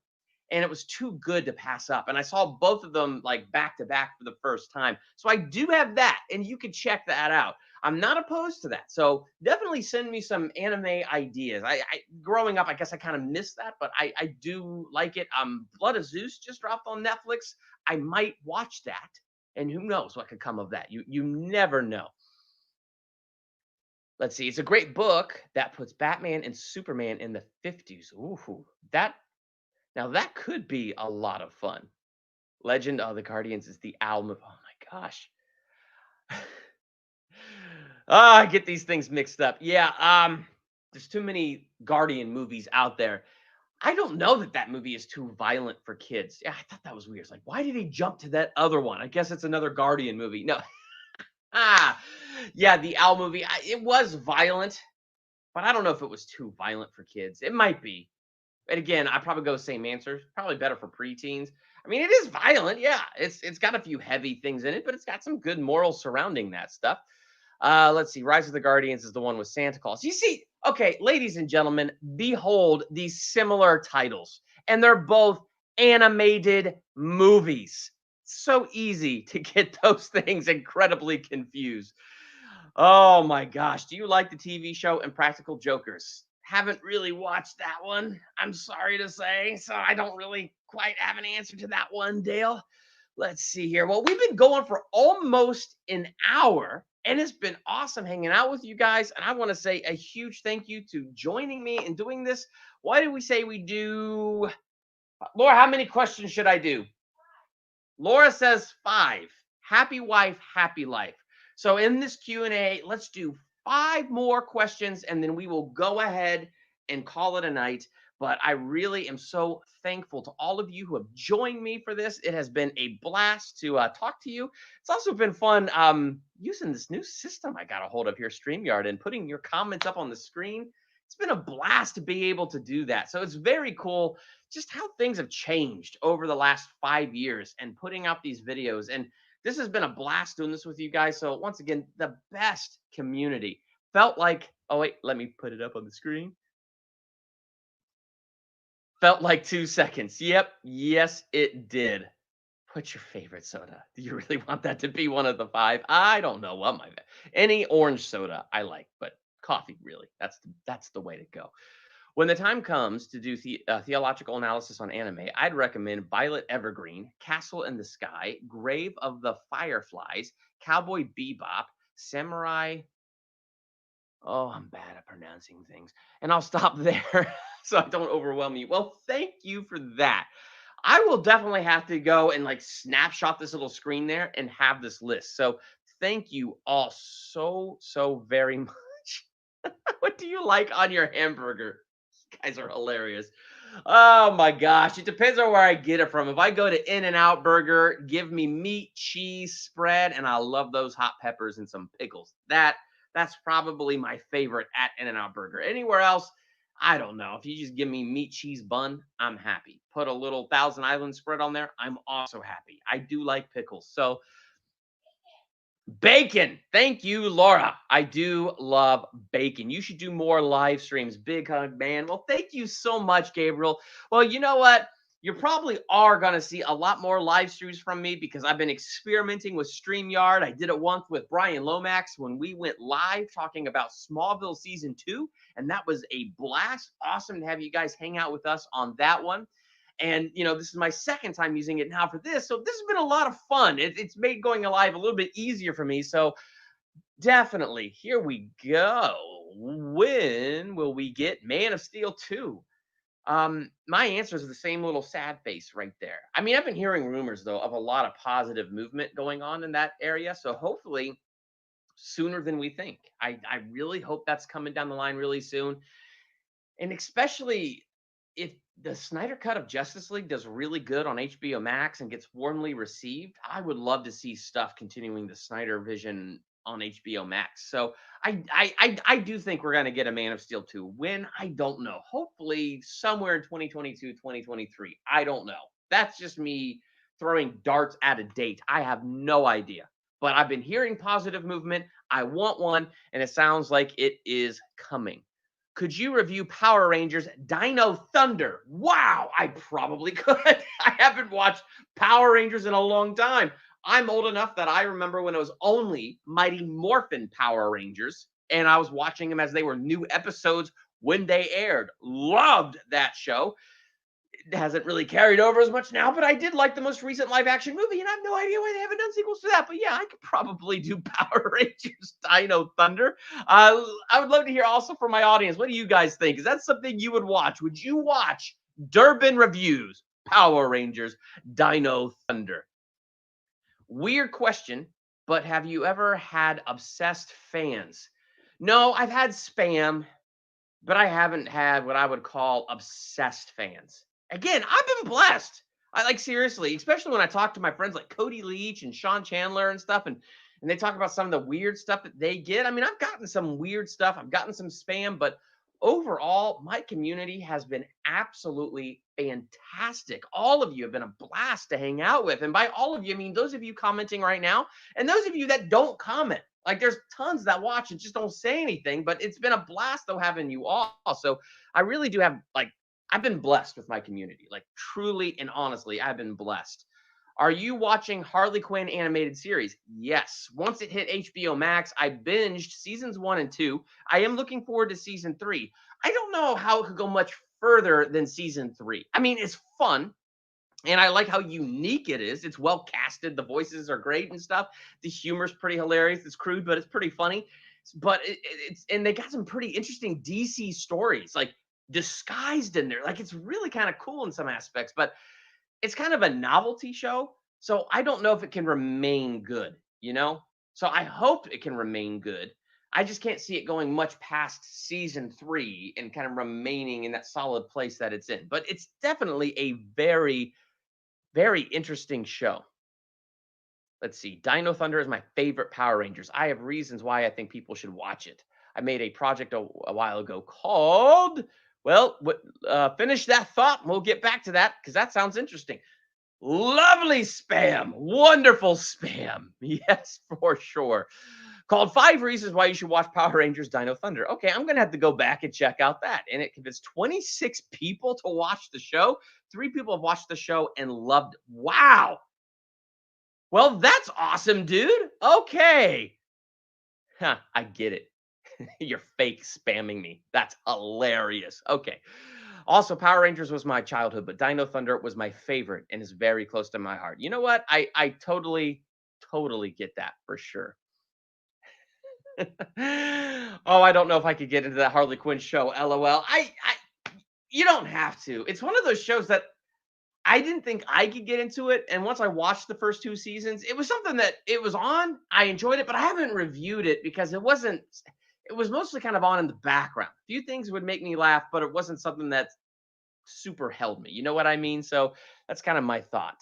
[SPEAKER 1] And it was too good to pass up. And I saw both of them like back to back for the first time. So I do have that, and you can check that out. I'm not opposed to that. So definitely send me some anime ideas. I growing up, I guess I kind of missed that, but I do like it. Blood of Zeus just dropped on Netflix. I might watch that, and who knows what could come of that. You never know. Let's see. It's a great book that puts Batman and Superman in the 50s. Ooh, that could be a lot of fun. Legend of the Guardians is the album of, oh my gosh. I get these things mixed up. Yeah, there's too many Guardian movies out there. I don't know that movie is too violent for kids. Yeah, I thought that was weird. It's like, why did he jump to that other one? I guess it's another Guardian movie. No, Ah, yeah, the Owl movie. It was violent, but I don't know if it was too violent for kids. It might be. And again, I probably go same answer. Probably better for preteens. I mean, it is violent. Yeah, it's got a few heavy things in it, but it's got some good morals surrounding that stuff. Let's see. Rise of the Guardians is the one with Santa Claus. You see, okay, ladies and gentlemen, behold these similar titles, and they're both animated movies. So easy to get those things incredibly confused. Oh my gosh. Do you like the TV show Impractical Jokers? Haven't really watched that one. I'm sorry to say. So I don't really quite have an answer to that one, Dale. Let's see here. Well, we've been going for almost an hour, and it's been awesome hanging out with you guys. And I want to say a huge thank you to joining me and doing this. Why did we say we do? Laura, how many questions should I do? Laura says 5. Happy wife, happy life. So in this Q&A, let's do 5 more questions and then we will go ahead and call it a night. But I really am so thankful to all of you who have joined me for this. It has been a blast to talk to you. It's also been fun using this new system I got a hold of here, StreamYard, and putting your comments up on the screen. It's been a blast to be able to do that. So it's very cool just how things have changed over the last 5 years and putting out these videos. And this has been a blast doing this with you guys. So once again, the best community. Felt like, oh wait, let me put it up on the screen. Felt like 2 seconds. Yep. Yes, it did. What's your favorite soda? Do you really want that to be one of the 5? I don't know what my any orange soda I like, but coffee really. That's the way to go. When the time comes to do theological analysis on anime, I'd recommend Violet Evergreen, Castle in the Sky, Grave of the Fireflies, Cowboy Bebop, Samurai. Oh, I'm bad at pronouncing things. And I'll stop there so I don't overwhelm you. Well, thank you for that. I will definitely have to go and like snapshot this little screen there and have this list. So thank you all so very much. What do you like on your hamburger? You guys are hilarious. Oh my gosh. It depends on where I get it from. If I go to In-N-Out Burger, give me meat, cheese, spread, and I love those hot peppers and some pickles. That's probably my favorite at In-N-Out Burger. Anywhere else, I don't know. If you just give me meat, cheese, bun, I'm happy. Put a little Thousand Island spread on there, I'm also happy. I do like pickles. So bacon. Thank you, Laura. I do love bacon. You should do more live streams. Big hug, man. Well, thank you so much, Gabriel. Well, you know what? You probably are going to see a lot more live streams from me because I've been experimenting with StreamYard. I did it once with Brian Lomax when we went live talking about Smallville Season 2, and that was a blast. Awesome to have you guys hang out with us on that one. And, this is my second time using it now for this. So this has been a lot of fun. It's made going live a little bit easier for me. So definitely, here we go. When will we get Man of Steel 2? My answer is the same little sad face right there. I mean, I've been hearing rumors, though, of a lot of positive movement going on in that area. So hopefully sooner than we think. I really hope that's coming down the line really soon. And especially if the Snyder Cut of Justice League does really good on HBO Max and gets warmly received, I would love to see stuff continuing the Snyder Vision on HBO Max. So I do think we're gonna get a Man of Steel 2. When? I don't know. Hopefully somewhere in 2022, 2023. I don't know. That's just me throwing darts at a date. I have no idea. But I've been hearing positive movement. I want one, and it sounds like it is coming. Could you review Power Rangers Dino Thunder? Wow, I probably could. I haven't watched Power Rangers in a long time. I'm old enough that I remember when it was only Mighty Morphin Power Rangers, and I was watching them as they were new episodes when they aired. Loved that show. It hasn't really carried over as much now, but I did like the most recent live action movie, and I have no idea why they haven't done sequels to that. But yeah, I could probably do Power Rangers Dino Thunder. I would love to hear also from my audience. What do you guys think? Is that something you would watch? Would you watch Durbin Reviews Power Rangers Dino Thunder? Weird question, but have you ever had obsessed fans? No, I've had spam, but I haven't had what I would call obsessed fans. Again, I've been blessed. I like seriously, especially when I talk to my friends like Cody Leach and Sean Chandler and stuff, and and they talk about some of the weird stuff that they get. I mean, I've gotten some weird stuff, I've gotten some spam, but overall, my community has been absolutely fantastic. All of you have been a blast to hang out with. And by all of you, I mean those of you commenting right now and those of you that don't comment. Like there's tons that watch and just don't say anything, but it's been a blast though having you all. So I really do have like I've been blessed with my community. Like truly and honestly, I've been blessed. Are you watching Harley Quinn animated series? Yes. Once it hit HBO Max, I binged seasons 1 and 2. I am looking forward to season 3. I don't know how it could go much further than season 3. I mean, it's fun. And I like how unique it is. It's well casted. The voices are great and stuff. The humor's pretty hilarious. It's crude, but it's pretty funny. But it's and they got some pretty interesting DC stories, like disguised in there. Like it's really kind of cool in some aspects. But it's kind of a novelty show. So I don't know if it can remain good, you know? So I hope it can remain good. I just can't see it going much past season 3 and kind of remaining in that solid place that it's in. But it's definitely a very, very interesting show. Let's see. Dino Thunder is my favorite Power Rangers. I have reasons why I think people should watch it. I made a project a while ago called, well, finish that thought. And we'll get back to that because that sounds interesting. Lovely spam. Wonderful spam. Yes, for sure. Called 5 Reasons Why You Should Watch Power Rangers Dino Thunder. Okay, I'm going to have to go back and check out that. And it convinced 26 people to watch the show. 3 people have watched the show and loved it. Wow. Well, that's awesome, dude. Okay. Huh, I get it. You're fake spamming me. That's hilarious. Okay. Also, Power Rangers was my childhood, but Dino Thunder was my favorite and is very close to my heart. You know what? I totally, totally get that for sure. Oh, I don't know if I could get into that Harley Quinn show. LOL. You don't have to. It's one of those shows that I didn't think I could get into it. And once I watched the first 2 seasons, it was something that it was on. I enjoyed it, but I haven't reviewed it because it was mostly kind of on in the background. A few things would make me laugh, but it wasn't something that super held me. You know what I mean? So that's kind of my thought.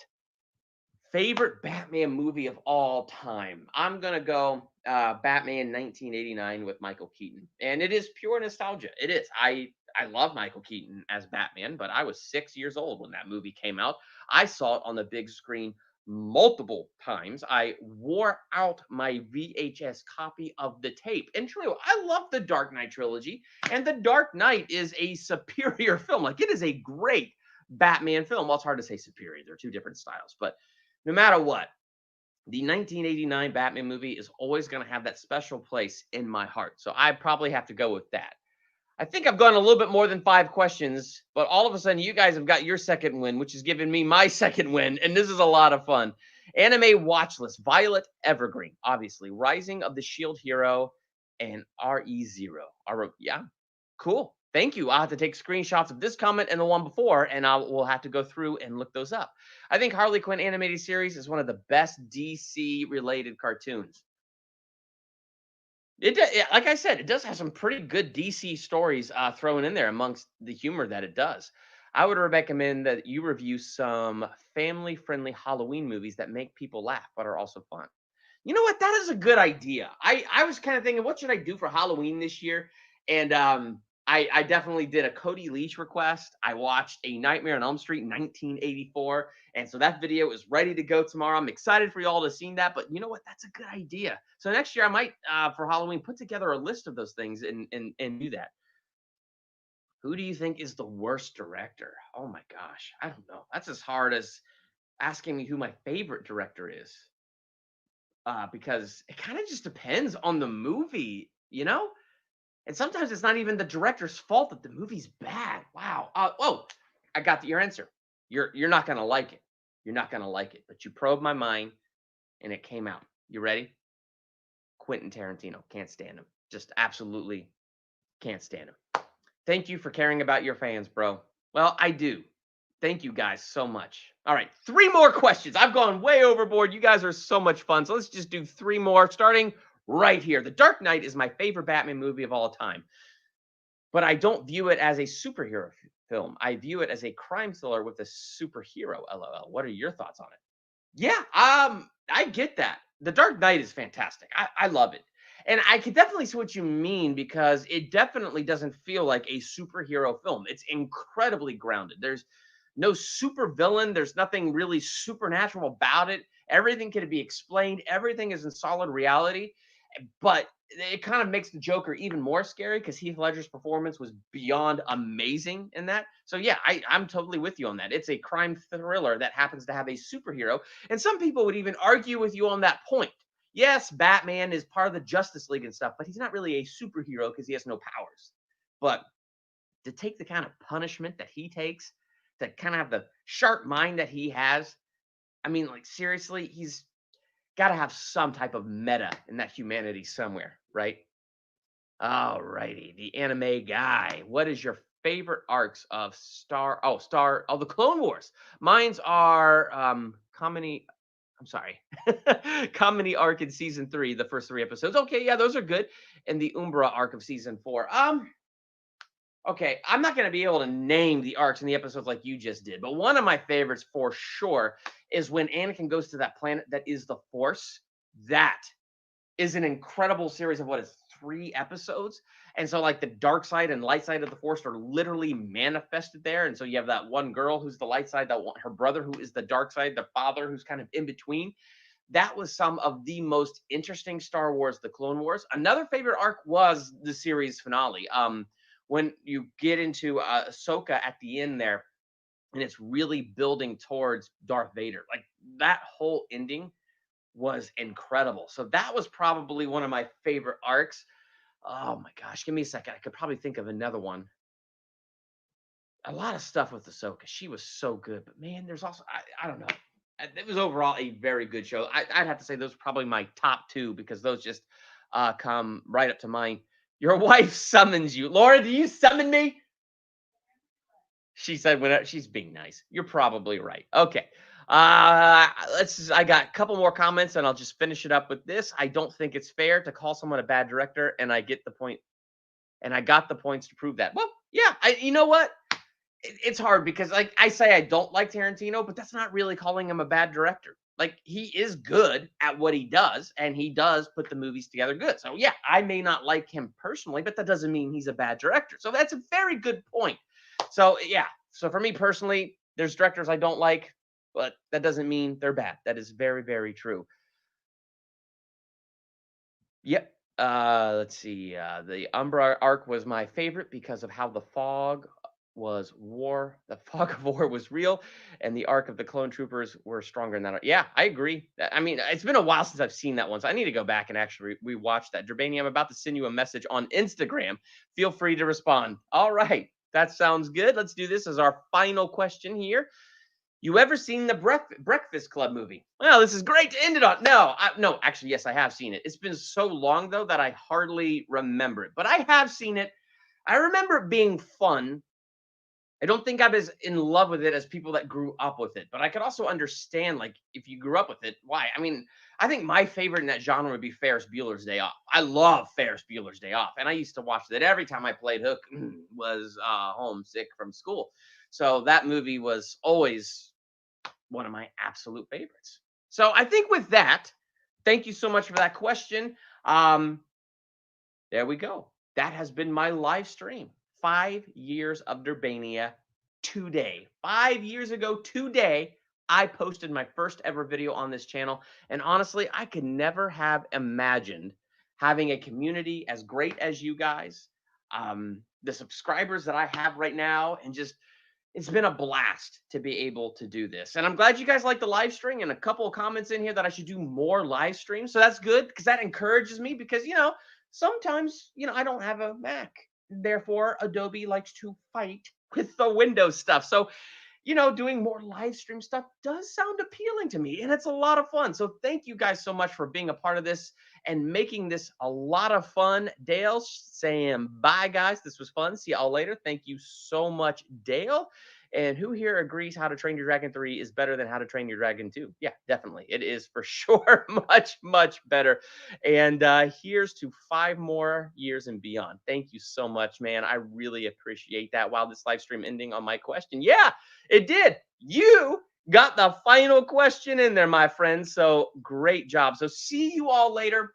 [SPEAKER 1] Favorite Batman movie of all time. I'm going to go Batman 1989 with Michael Keaton. And it is pure nostalgia. It is. I love Michael Keaton as Batman, but I was 6 years old when that movie came out. I saw it on the big screen multiple times. I wore out my VHS copy of the tape. And true, I love the Dark Knight trilogy, and The Dark Knight is a superior film. Like it is a great Batman film. Well, it's hard to say superior. They're 2 different styles, but no matter what, the 1989 Batman movie is always going to have that special place in my heart. So I probably have to go with that. I think I've gone a little bit more than 5 questions, but all of a sudden you guys have got your second win, which is giving me my second win, and this is a lot of fun. Anime watch list, Violet Evergreen, obviously, Rising of the Shield Hero, and RE0. Yeah, cool. Thank you. I'll have to take screenshots of this comment and the one before, and we'll have to go through and look those up. I think Harley Quinn animated series is one of the best DC-related cartoons. Like I said, it does have some pretty good DC stories thrown in there amongst the humor that it does. I would recommend that you review some family-friendly Halloween movies that make people laugh but are also fun. You know what? That is a good idea. I was kind of thinking, what should I do for Halloween this year? And I definitely did a Cody Leach request. I watched A Nightmare on Elm Street 1984. And so that video is ready to go tomorrow. I'm excited for you all to see that. But you know what? That's a good idea. So next year I might, for Halloween, put together a list of those things and do that. Who do you think is the worst director? Oh my gosh. I don't know. That's as hard as asking me who my favorite director is. Because it kind of just depends on the movie, you know? And sometimes it's not even the director's fault that the movie's bad. Wow. I got your answer. You're not gonna like it. You're not gonna like it. But you probed my mind, and it came out. You ready? Quentin Tarantino. Can't stand him. Just absolutely can't stand him. Thank you for caring about your fans, bro. Well, I do. Thank you guys so much. All right, 3 more questions. I've gone way overboard. You guys are so much fun. So let's just do 3 more, starting right here. The Dark Knight is my favorite Batman movie of all time, but I don't view it as a superhero film. I view it as a crime thriller with a superhero. LOL. What are your thoughts on it? Yeah, I get that. The Dark Knight is fantastic. I love it. And I can definitely see what you mean because it definitely doesn't feel like a superhero film. It's incredibly grounded. There's no super villain. There's nothing really supernatural about it. Everything can be explained. Everything is in solid reality. But it kind of makes the Joker even more scary because Heath Ledger's performance was beyond amazing in that. So yeah, I'm totally with you on that. It's a crime thriller that happens to have a superhero, and some people would even argue with you on that point. Yes, Batman is part of the Justice League and stuff, but he's not really a superhero because he has no powers. But to take the kind of punishment that he takes, to kind of have the sharp mind that he has, I mean, like seriously, he's got to have some type of meta in that humanity somewhere, right? All righty, the anime guy. What is your favorite arcs of the Clone Wars? Mine's are comedy. I'm sorry, comedy arc in season 3, the first 3 episodes. Okay, yeah, those are good. And the Umbra arc of season 4. Okay, I'm not going to be able to name the arcs in the episodes like you just did, but one of my favorites for sure is when Anakin goes to that planet that is the Force. That is an incredible series of what is 3 episodes. And so like the dark side and light side of the Force are literally manifested there. And so you have that one girl who's the light side, her brother who is the dark side, the father who's kind of in between. That was some of the most interesting Star Wars, the Clone Wars. Another favorite arc was the series finale. When you get into Ahsoka at the end there, and it's really building towards Darth Vader. Like that whole ending was incredible. So that was probably one of my favorite arcs. Oh my gosh, give me a second. I could probably think of another one. A lot of stuff with Ahsoka. She was so good, but man, there's also I don't know. It was overall a very good show. I'd have to say those are probably my top 2 because those just come right up to mind. Your wife summons you, Laura. Do you summon me? She said when she's being nice. You're probably right. Okay. I got a couple more comments and I'll just finish it up with this. I don't think it's fair to call someone a bad director, and I get the point, and I got the points to prove that. Well, yeah, you know what? It's hard because like I say I don't like Tarantino, but that's not really calling him a bad director. Like he is good at what he does, and he does put the movies together good. So yeah, I may not like him personally, but that doesn't mean he's a bad director. So that's a very good point. So yeah, so for me personally, there's directors I don't like, but that doesn't mean they're bad. That is very, very true. Yep. Let's see. The Umbra arc was my favorite because of how the fog was war. The fog of war was real, and the arc of the clone troopers were stronger in that. Yeah, I agree. I mean, it's been a while since I've seen that one, so I need to go back and actually rewatch that. Durbania, I'm about to send you a message on Instagram. Feel free to respond. All right, that sounds good. Let's do this as our final question here. You ever seen the Breakfast Club movie? Well, this is great to end it on. No, actually, yes, I have seen it. It's been so long though that I hardly remember it, but I have seen it. I remember it being fun. I don't think I'm as in love with it as people that grew up with it, but I could also understand like if you grew up with it, why? I mean, I think my favorite in that genre would be Ferris Bueller's Day Off. I love Ferris Bueller's Day Off, and I used to watch that every time I played hook was homesick from school. So that movie was always one of my absolute favorites. So I think with that, thank you so much for that question. There we go. That has been my live stream. 5 years of Durbania today. 5 years ago today, I posted my first ever video on this channel. And honestly, I could never have imagined having a community as great as you guys, the subscribers that I have right now, and just it's been a blast to be able to do this. And I'm glad you guys like the live stream, and a couple of comments in here that I should do more live streams. So that's good because that encourages me because, sometimes, I don't have a Mac. Therefore, Adobe likes to fight with the Windows stuff. So, doing more live stream stuff does sound appealing to me, and it's a lot of fun. So thank you guys so much for being a part of this and making this a lot of fun. Dale saying bye, guys. This was fun. See y'all later. Thank you so much, Dale. And who here agrees How to Train Your Dragon 3 is better than How to Train Your Dragon 2? Yeah, definitely. It is for sure much, much better. And here's to 5 more years and beyond. Thank you so much, man. I really appreciate that. Wow, this live stream ending on my question. Yeah, it did. You Got the final question in there, my friends. So great job. So see you all later.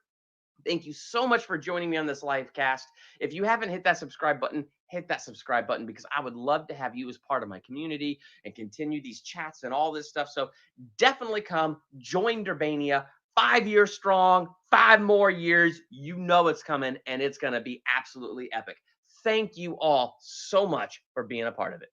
[SPEAKER 1] Thank you so much for joining me on this live cast. If you haven't hit that subscribe button, hit that subscribe button because I would love to have you as part of my community and continue these chats and all this stuff. So definitely come join Durbania. 5 years strong, 5 more years. You know it's coming and it's going to be absolutely epic. Thank you all so much for being a part of it.